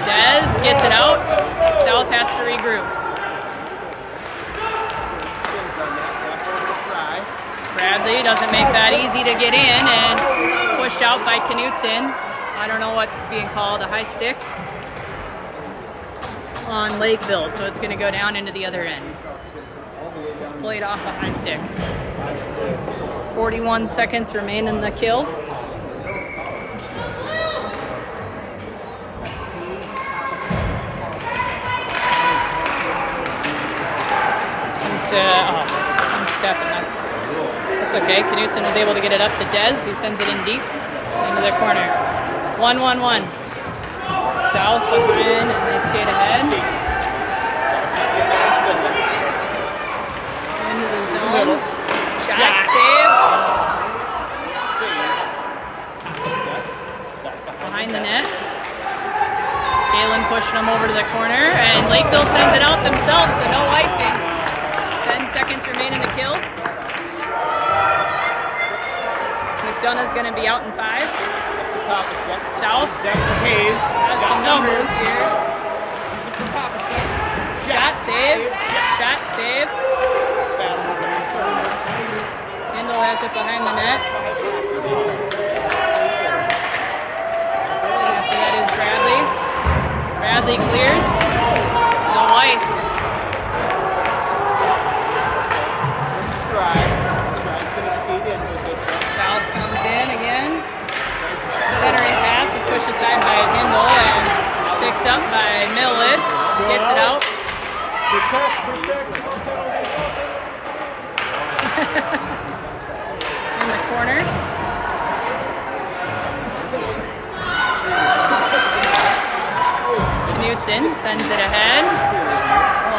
Dez gets it out. South has to regroup. Bradley doesn't make that easy to get in and pushed out by Knutson. I don't know what's being called, a high stick on Lakeville, so it's going to go down into the other end. It's played off a high stick. 41 seconds remain in the kill. I'm stepping. That's okay. Knutson is able to get it up to Dez, who sends it in deep into the corner. 1-1-1. South behind, and they skate ahead. Into the zone. Shot, save. Behind the net. Kalen pushing them over to the corner, and Lakeville sends it out themselves, so no icing. 10 seconds remaining to kill. McDonough's going to be out in 5. South Hayes has some numbers here. Shot, save. Shot, save. Kendall has it behind the net. That is Bradley. Bradley clears. No ice. Stride's going to skate in with this one. South comes in again. Centering pass is pushed aside by Kendall and picked up by Millis. Gets it out. In the corner. Knutson sends it ahead.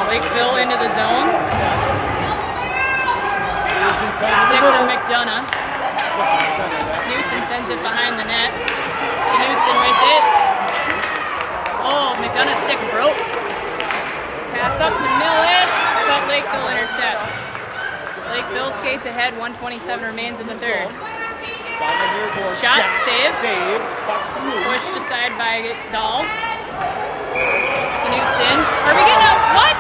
Lakeville into the zone. Stick for McDonough. Knutson sends it behind the net. Knutson with it. Oh, McDonough's stick broke. Pass up to Millis, but Lakeville intercepts. Lakeville skates ahead, 1:27 remains in the third. Shot, save. Pushed aside by Dahl. Knutson. Are we getting a what?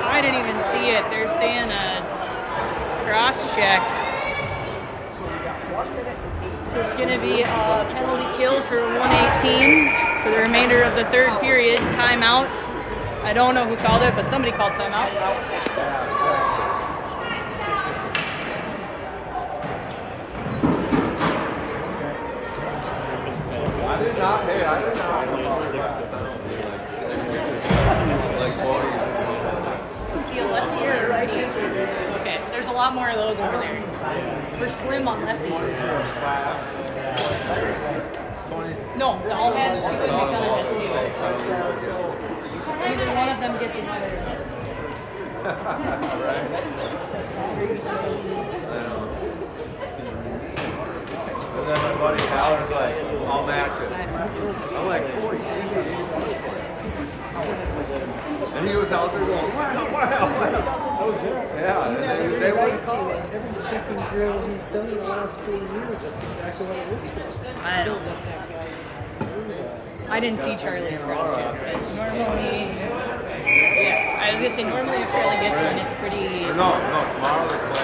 I didn't even see it. They're saying a cross check. So it's going to be a penalty kill for 118 for the remainder of the third period. Timeout. I don't know who called it, but somebody called timeout. I did not know about Is he a lefty or a righty? Okay, there's a lot more of those over there. We're slim on lefties. No, Dahl has two and McDonough has two. Either one of them gets another. And then my buddy Haller's like, I'll match it. I'm like, 40, easy. And he was out there going, wow. Yeah, and they wouldn't call it. Every checking drill he's done in the last 4 years, that's exactly what it looks like. I don't know. I didn't see Charlie's cross check, but normally, yeah, I was gonna say normally if Charlie gets one, it's pretty No, tomorrow they play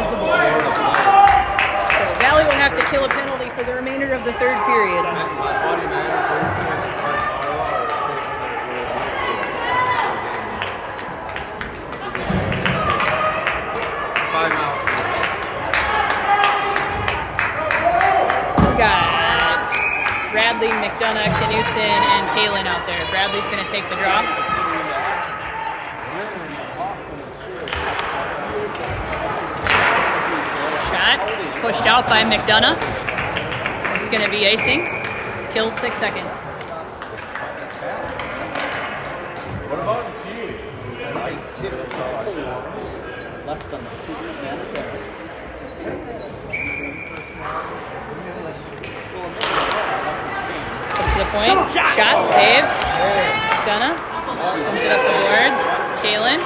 visible. So Valley will have to kill a penalty for the remainder of the third period. My buddy, man, We got Bradley, McDonough, Knutson, and Kalen out there. Bradley's going to take the draw. Shot pushed out by McDonough. It's going to be icing. Kill 6 seconds. What about Kiwi? Left on the Cougars man. To the point. Shot, save. McDonough sends it up the boards. Kalen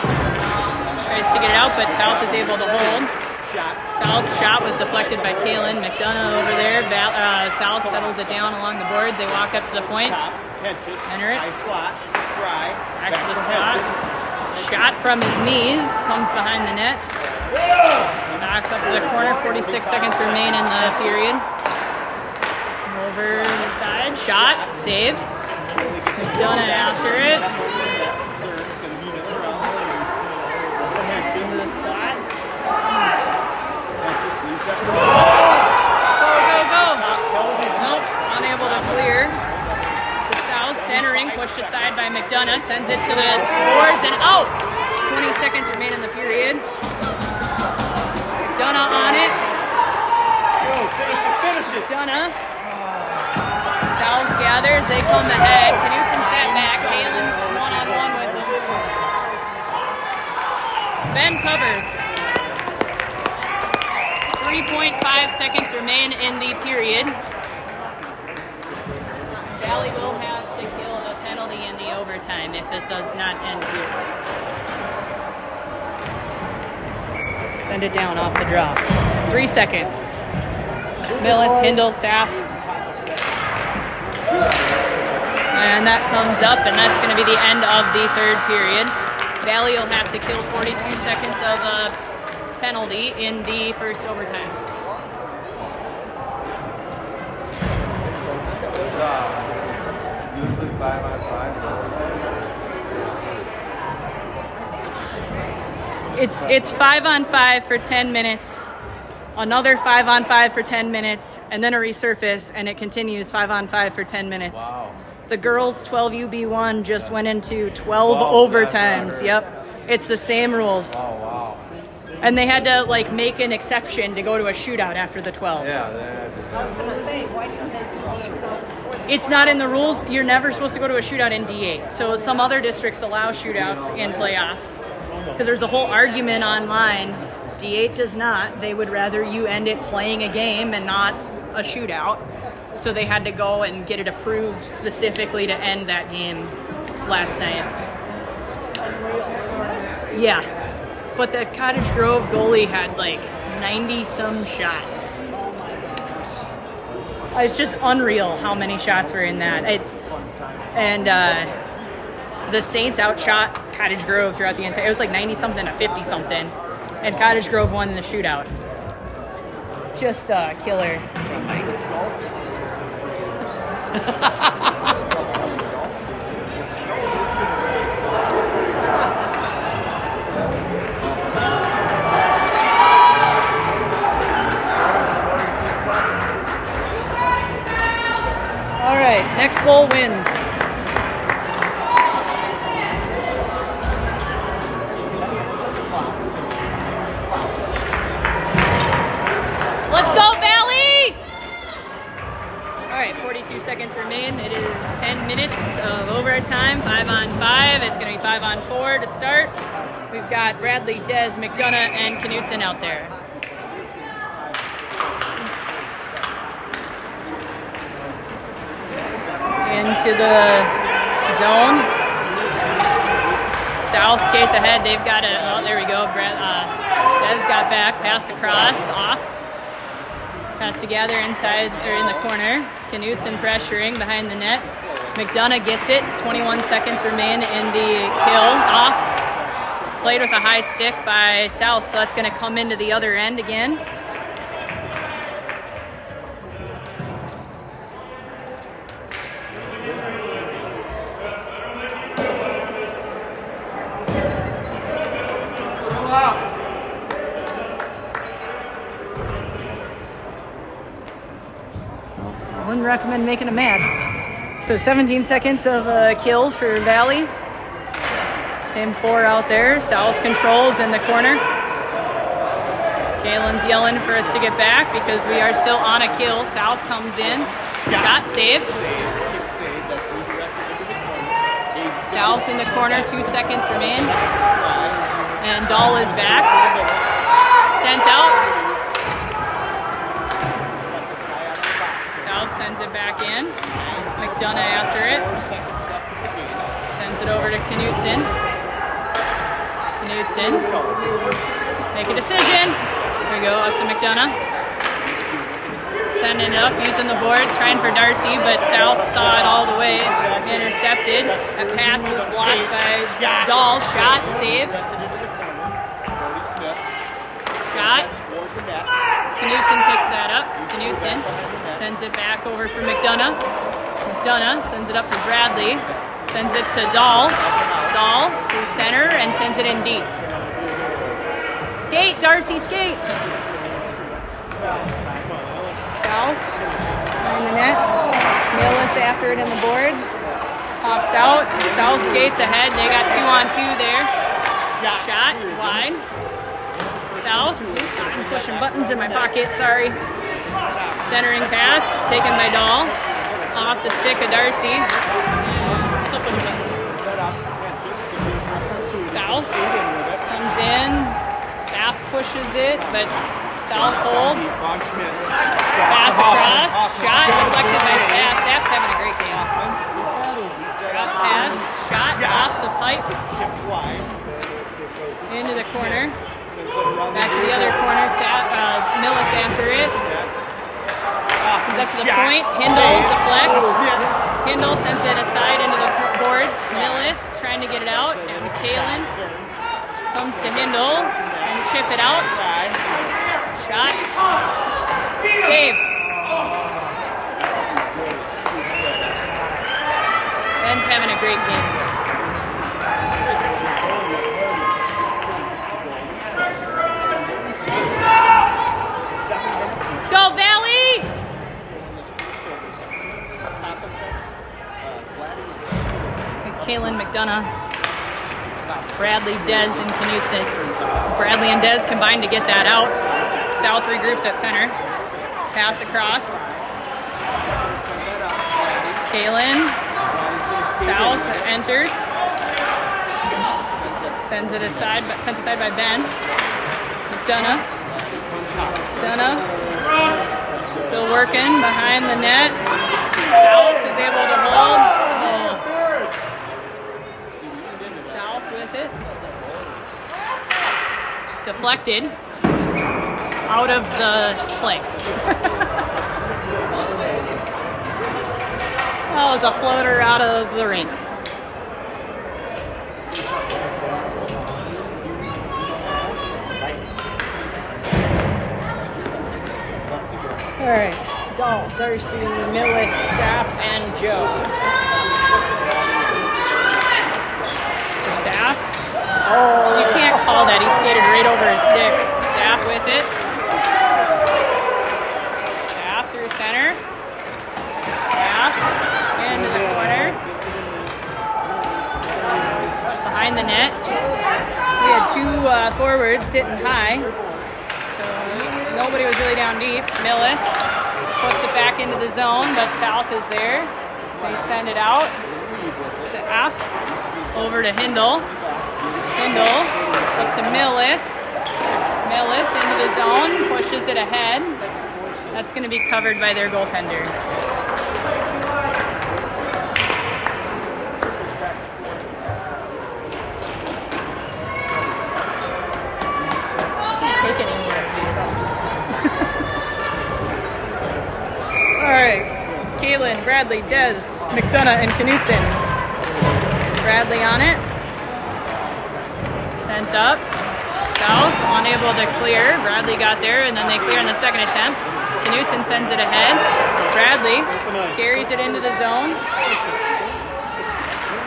tries to get it out, but South is able to hold. South's shot was deflected by Kalen. McDonough over there. South settles it down along the boards. They walk up to the point. Enter it. Back to the slot. Shot from his knees. Comes behind the net. Back up to the corner. 46 seconds remain in the period. Over the side. Shot. Save. McDonough after it. Into the slot. Go. Nope. Unable to clear. To South. Centering. Pushed aside by McDonough. Sends it to the boards and out. 20 seconds remain in the period. McDonough on it. Finish it. McDonough. South gathers. They come ahead. Knutson sat back. Kalen's one-on-one with him. Ben covers. 3.5 seconds remain in the period. Valley will have to kill a penalty in the overtime if it does not end here. Send it down off the drop. It's 3 seconds. Millis, Hindle, Saff. And that comes up, and that's going to be the end of the third period. Valley will have to kill 42 seconds of a penalty in the first overtime. Usually 5-on-5. It's 5-on-5 for 10 minutes, another 5-on-5 for 10 minutes, and then a resurface, and it continues 5-on-5 for 10 minutes. Wow. The girls 12UB1 just went into 12 overtimes. Yep. It's the same rules. Oh, wow. And they had to like make an exception to go to a shootout after the 12. Yeah, It's not in the rules. You're never supposed to go to a shootout in D8. So some other districts allow shootouts in playoffs. Because there's a whole argument online. D8 does not. They would rather you end it playing a game and not a shootout. So they had to go and get it approved specifically to end that game last night. Yeah. But the Cottage Grove goalie had like 90-some shots. It's just unreal how many shots were in that. The Saints outshot Cottage Grove throughout the entire... It was like 90-something to 50-something. And Cottage Grove won in the shootout. Just killer. All right, next goal wins. Let's go, Valley! All right, 42 seconds remain. It is 10 minutes of overtime, 5-on-5. It's going to be 5-on-4 to start. We've got Bradley, Dez, McDonough, and Knutson out there. Into the zone. South skates ahead. They've got a... Oh, there we go. Dez got back, passed across, off. Pass together inside or in the corner. Knutson pressuring behind the net. McDonough gets it. 21 seconds remain in the kill. Off. Played with a high stick by South, so that's going to come into the other end again. I wouldn't recommend making them mad. So 17 seconds of a kill for Valley. Same 4 out there. South controls in the corner. Kalen's yelling for us to get back because we are still on a kill. South comes in. Shot saved. South in the corner. 2 seconds remain. And Dahl is back. Sent out. South sends it back in. McDonough after it. Sends it over to Knutson. Knutson. Make a decision. There we go, up to McDonough. Sending it up, using the boards, trying for Darcy, but South saw it all the way. Intercepted. That pass was blocked by Dahl. Shot, save. Shot. Knutson picks that up. Knutson sends it back over for McDonough. McDonough sends it up for Bradley. Sends it to Dahl. Dahl through center and sends it in deep. Skate, Darcy, skate. South on the net. Millis after it in the boards. Pops out. South skates ahead. They got 2-on-2 there. Shot wide. South. I'm pushing buttons in my pocket, sorry. Centering pass, taken by Dahl. Off the stick of Darcy. Still pushing buttons. South comes in. Saff pushes it, but South holds. Von Schmidt. Pass across. Shot deflected by Staff. Staff's having a great game. Drop pass. Shot off the pipe. It's kicked wide. Into the corner. Sends it around Back to the other corner. Millis after it. Comes up to the point. Hindle deflects. Hindle sends it aside into the boards. Millis trying to get it out. And Kalen comes to Hindle and chip it out. Shot. Save. Ben's having a great game. Let's go, Valley! Kalen McDonough, Bradley, Dez, and Knutson. Bradley and Dez combined to get that out. South regroups at center. Pass across. Kalen. South enters. Sends it aside, sent aside by Ben. McDonough. Still working behind the net. South is able to hold. South with it. Deflected. Out of the play. That was a floater out of the ring. All right, Dahl, Darcy, Millis, Sapp, and Joe. Sapp. Oh, you can't call that. He skated right over his stick. Sapp with it. Sapp through center. Sapp into the corner. Behind the net. We had two forwards sitting high. Nobody was really down deep. Millis puts it back into the zone, but South is there. They send it out. Saff over to Hindle. Hindle up to Millis. Millis into the zone, pushes it ahead. That's going to be covered by their goaltender. Can't take any more of these. All right, Kalen, Bradley, Dez, McDonough, and Knutson. Bradley on it. Sent up. South, unable to clear. Bradley got there, and then they clear in the second attempt. Knutson sends it ahead. Bradley carries it into the zone.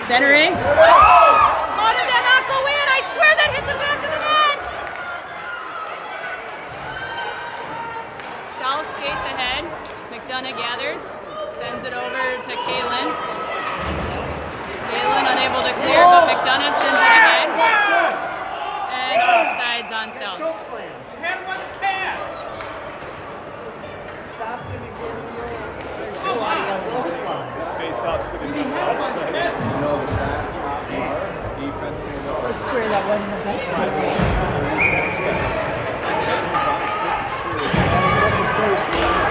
Centering. Oh, did that not go in? I swear that hit the back of the net! South skates ahead. McDonough gathers. Sends it over to Kalen. Kalen unable to clear, but McDonough sends it ahead. And offsides on South. This face-off's going to be outside. Defense is I swear that wasn't a bad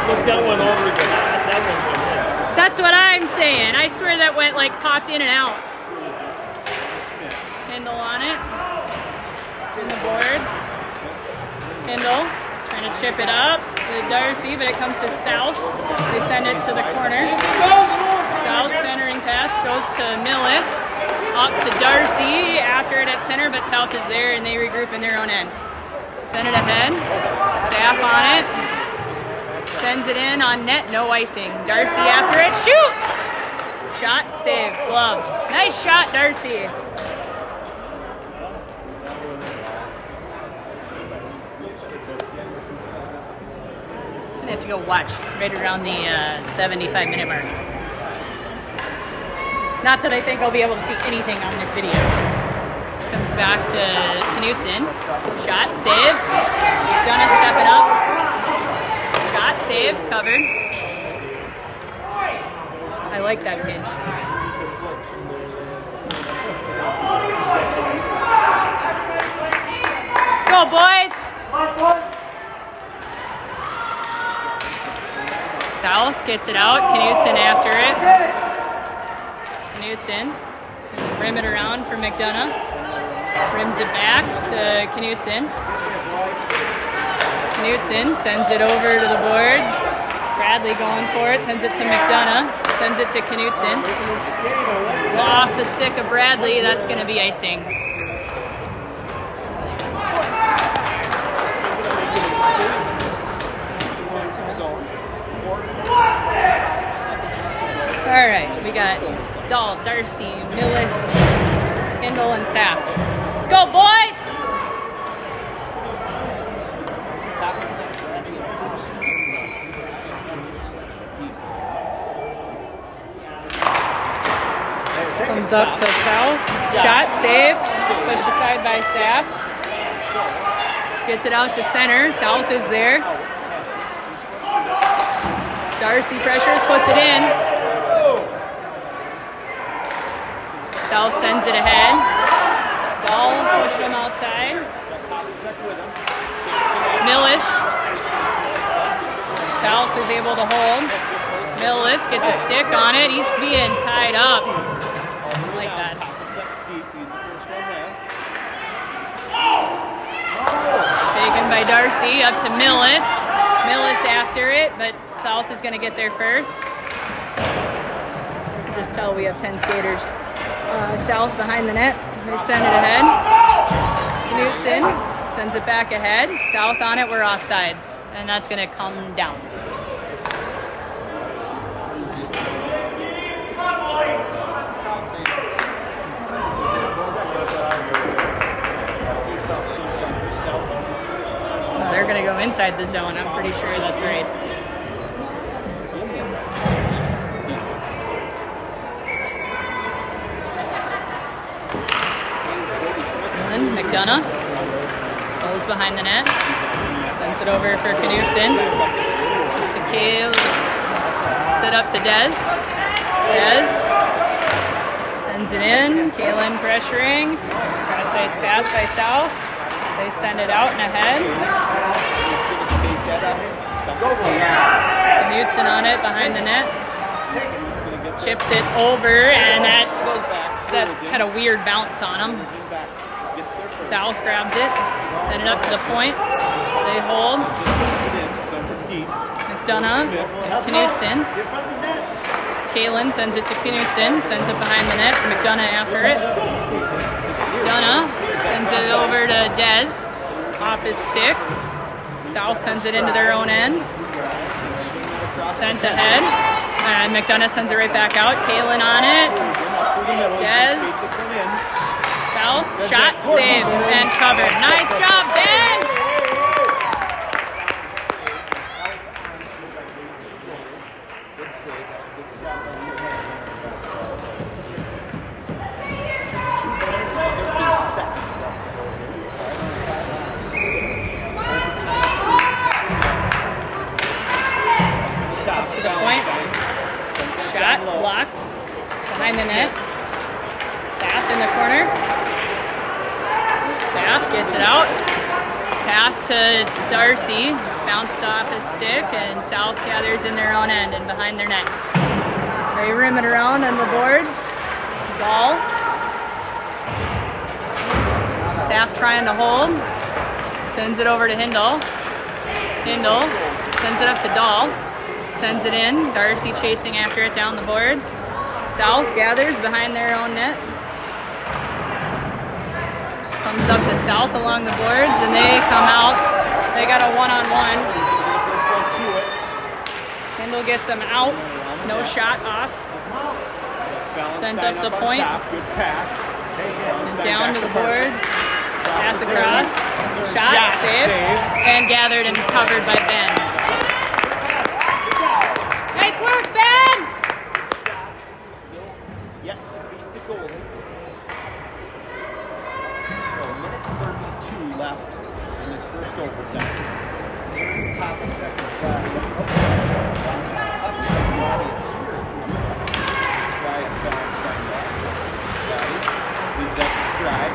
Look that one over again. That one went in. That's what I'm saying. I swear that went like popped in and out. Hindle on it. In the boards. Hindle trying to chip it up to Darcy, but it comes to South. They send it to the corner. South centering pass goes to Millis. Up to Darcy after it at center, but South is there and they regroup in their own end. Send it ahead. Staff on it. Sends it in on net, no icing. Darcy after it, shoot! Shot, save, glove. Nice shot, Darcy. I'm gonna have to go watch right around the 75-minute mark. Not that I think I'll be able to see anything on this video. Comes back to Knutson. Shot, save. Jonah stepping up. Shot, save, covered. I like that pinch. Let's go, boys. South gets it out. Knutson after it. Knutson. Rim it around for McDonough. Rims it back to Knutson. Knutson sends it over to the boards. Bradley going for it. Sends it to McDonough. Sends it to Knutson. Off the stick of Bradley. That's going to be icing. All right, we got Dahl, Darcy, Millis, Hindle, and Saff. Let's go, boys! Comes up to South. Shot, save. Pushed aside by Saff. Gets it out to center. South is there. Darcy pressures, puts it in. South sends it ahead. Dahl pushed him outside. Millis. South is able to hold. Millis gets a stick on it. He's being tied up. I like that. Taken by Darcy up to Millis. Millis after it, but South is going to get there first. Just tell we have 10 skaters. South behind the net. They send it ahead. Knutson sends it back ahead. South on it. We're offsides, and that's going to come down. They're going to go inside the zone. I'm pretty sure that's right. McDonough goes behind the net, sends it over for Knutson to Cale, set up to Dez. Dez sends it in. Kalen pressuring. Cross ice pass by South. They send it out and ahead. Knutson on it behind the net. Chips it over, and that had a weird bounce on him. South grabs it, send it up to the point. They hold. McDonough, Knutson. Kalen sends it to Knutson, sends it behind the net. McDonough after it. McDonough sends it over to Dez, off his stick. South sends it into their own end. Sent ahead. And McDonough sends it right back out. Kalen on it. Dez. South, shot, save, and covered. Nice job, Ben! Up to the point. Shot, blocked, behind the net. Saff in the corner. Saff gets it out. Pass to Darcy. Just bounced off his stick, and South gathers in their own end and behind their net. They rim it around on the boards. Ball. Saff trying to hold. Sends it over to Hindle. Hindle sends it up to Dahl. Sends it in. Darcy chasing after it down the boards. South gathers behind their own net. Comes up to South along the boards, and they come out. They got a one-on-one. Hindle gets them out. No shot off. Sent up the point. Sent down to the boards. Pass across. Shot, save, and gathered and covered by Ben. Nice work, Ben! Yet to beat the goal. So a minute 32 left in this first overtime. Serving Papa second flag. Upside body and swerve. Stride fell and stand back. Leaves that for stride.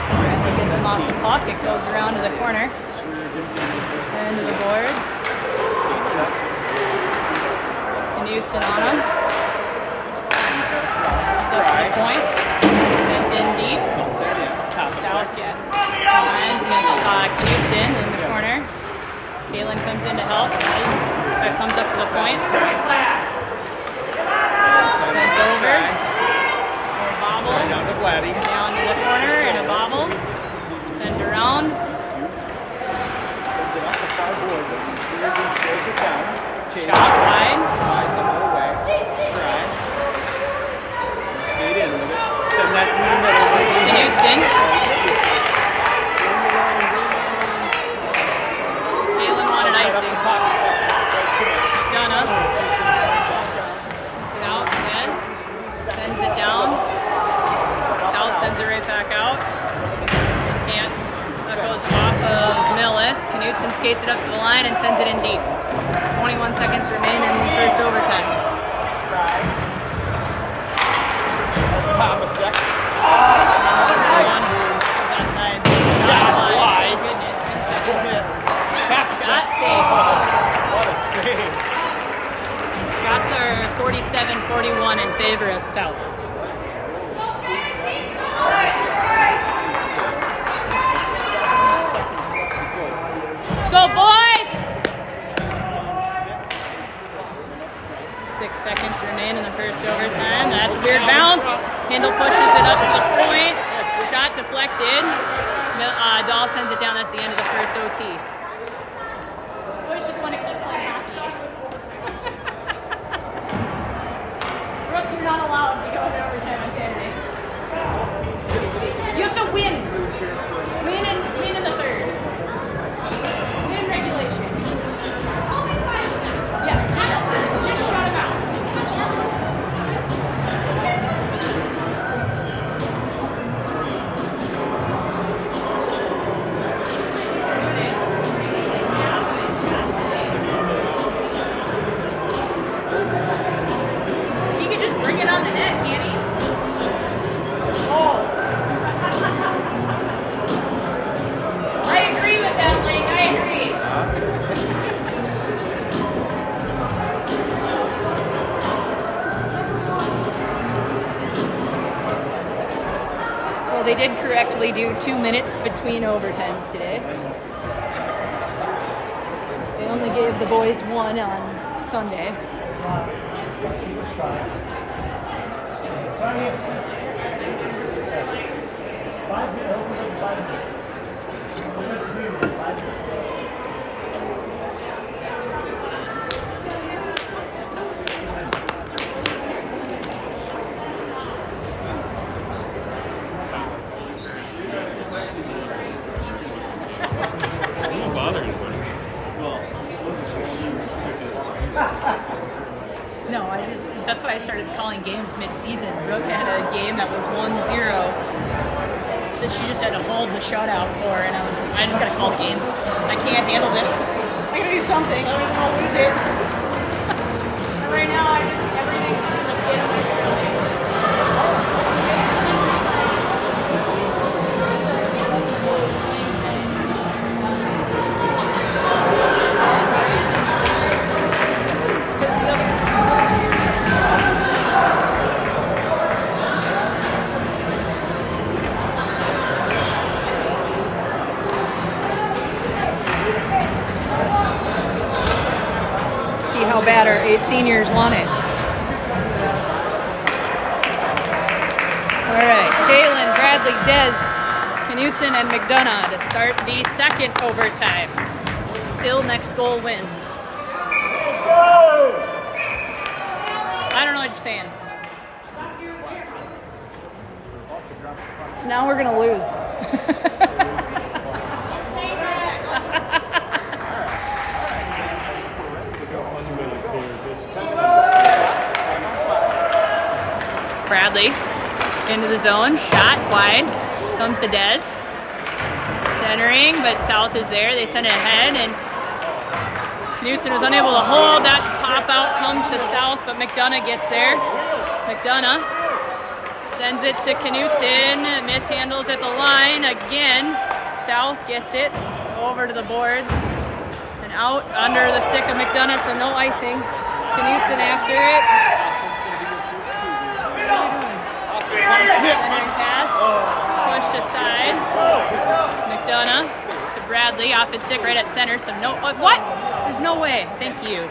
He gets him off the puck. It goes around to the corner. Into the boards. Skates up. help as that comes up to the point. Sent over. Bobble. Down to Vladdy. Down to the corner in a bobble. Send around. Sends it up the far board. Sturgeon slows it down. Chase. Shot wide. Wide the whole way. Stride. Skate in with it. Send that through the middle. Knudsen. Kalen wanted icing. Dunna. Sends it out. Yes. Sends it down. South sends it right back out. Can't. That goes off of Millis. Knudsen skates it up to the line and sends it in deep. 21 seconds remain in the first overtime. Let's pop a second. Outside. Shot wide. Goodness. 10 seconds. Shot save. What a save. Shots are 47-41 in favor of South. Let's go, boys! 6 seconds remain in the first overtime. That's a weird bounce. Handle pushes it up to the point. Shot deflected. Dahl sends it down. That's the end of the first OT. Boys just want to keep playing hockey. Brooke, you're not allowed to go into overtime on Saturday. You have to win. Win in the third. Win regulation. Yeah, just shut him out. He could just bring it on the net, can't he? I agree with that, Blake. I agree. Well, they did correctly do 2 minutes between overtimes today. They only gave the boys one on Sunday. Don't bother anybody. No, that's why I started calling games mid-season. Brooke had a game that was 1-0 that she just had to hold the shutout for, and I just gotta call the game. I can't handle this. I gotta do something. I don't even want to lose it. Right now, everything's just a kid on my throat. How bad our 8 seniors want it. All right, Kalen, Bradley, Dez, Knudsen, and McDonough to start the second overtime. Still next goal wins. I don't know what you're saying. So now we're gonna lose. Bradley into the zone, shot wide, comes to Dez. Centering, but South is there. They send it ahead, and Knudsen was unable to hold. That pop out comes to South, but McDonough gets there. McDonough sends it to Knudsen, mishandles at the line again. South gets it over to the boards and out under the stick of McDonough, so no icing. Knudsen after it. Centering pass, pushed aside. McDonough to Bradley, off his stick right at center. So no, what? There's no way. Thank you.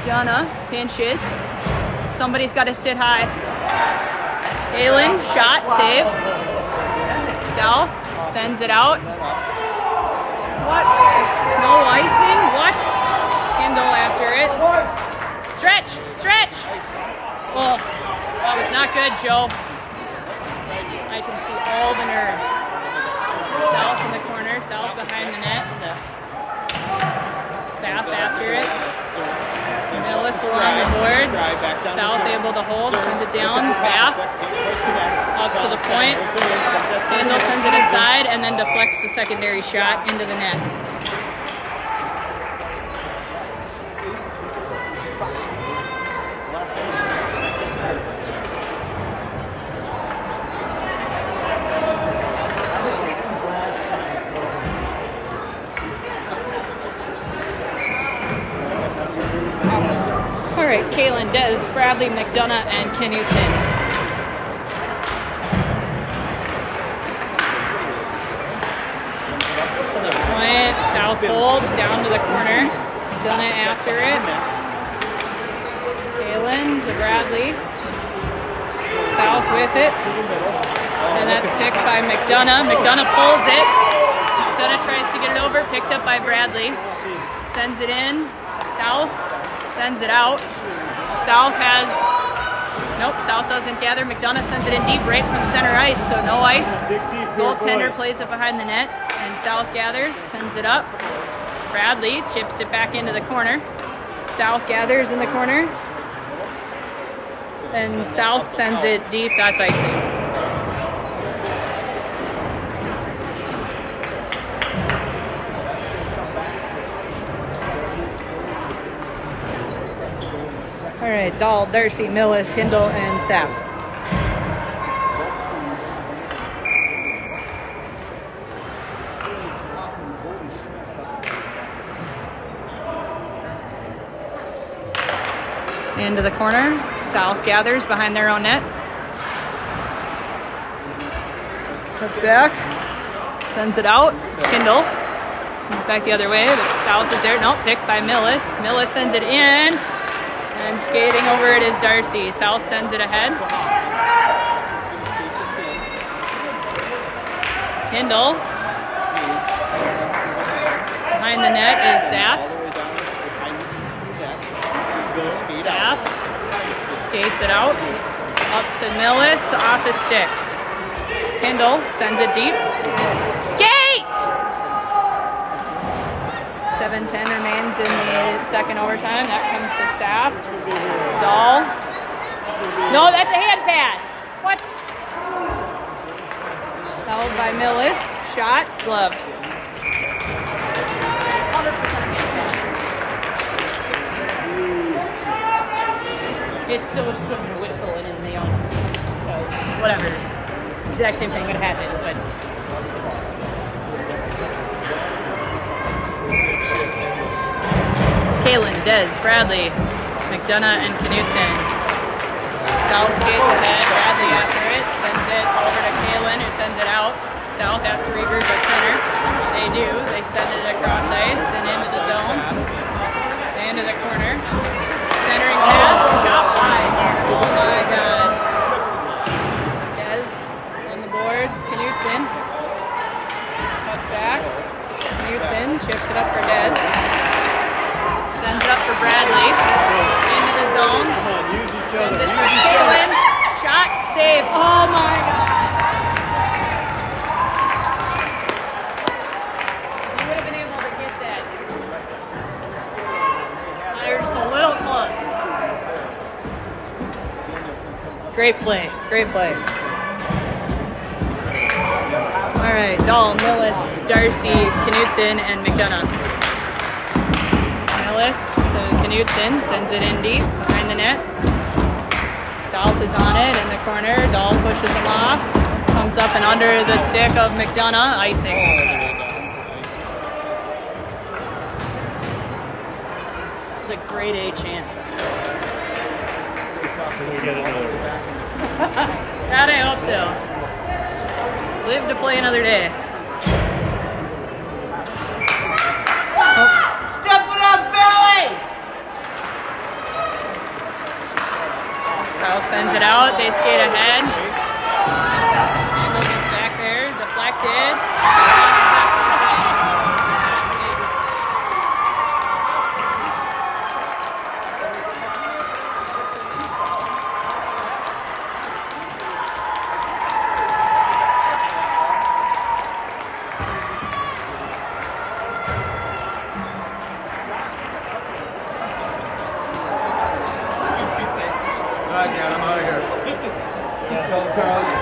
McDonough pinches. Somebody's got to sit high. Kalen, shot, save. South sends it out. What? No icing? What? Kindle after it. Stretch, stretch. Oh, that was not good, Joe. I can see all the nerves. South in the corner, South behind the net. Saff after it. Millis along the boards. South able to hold, send it down. Saff up to the point. Kendall sends it aside and then deflects the secondary shot into the net. All right, Kalen, Des, Bradley, McDonough, and Knutson. Point, South holds, down to the corner. McDonough after it. Kalen to Bradley. South with it. And that's picked by McDonough. McDonough pulls it. McDonough tries to get it over, picked up by Bradley. Sends it in. South sends it out. South has, nope, South doesn't gather. McDonough sends it in deep right from center ice, so no ice. Goaltender plays it behind the net, and South gathers, sends it up. Bradley chips it back into the corner. South gathers in the corner. And South sends it deep, that's icing. All right, Dahl, Darcy, Millis, Hindle, and Saff. Into the corner. South gathers behind their own net. Cuts back. Sends it out. Kindle. Back the other way, but South is there. Nope, picked by Millis. Millis sends it in. And skating over it is Darcy. South sends it ahead. Kindle. Behind the net is Saff. Saff skates it out. Up to Millis, off his stick. Kindle sends it deep. Skate! 7:10 remains in the second overtime. That comes to Saff. Dahl. No, that's a hand pass. What? Held by Millis. Shot. Glove. 100% hand pass. It's still a swim and a whistle and in the own. So, whatever. Exact same thing would happen, but. Kalen, Des, Bradley, McDonough, and Knutson. South skates ahead, Bradley after it, sends it over to Kalen, who sends it out. South has to regroup at center. They do. They send it across ice and into the zone. Into the corner. Centering pass, shot high. Oh my God. Des on the boards. Knutson cuts back. Knutson chips it up for Des. Sends it up for Bradley. Into the zone. Sends it for Kalen. Shot, save. Oh my God. You would have been able to get that. They're just a little close. Great play. Great play. All right, Dahl, Millis, Darcy, Knutson, and McDonough. Millis to Knutson, sends it in deep behind the net. South is on it in the corner. Dahl pushes him off. Comes up and under the stick of McDonough. Icing. It's a grade A chance. Can we get another one? God, I hope so. Live to play another day. sends it out. They skate ahead. Campbell gets back there, deflected. All right, Dan, I'm out of here. Tell Charlie.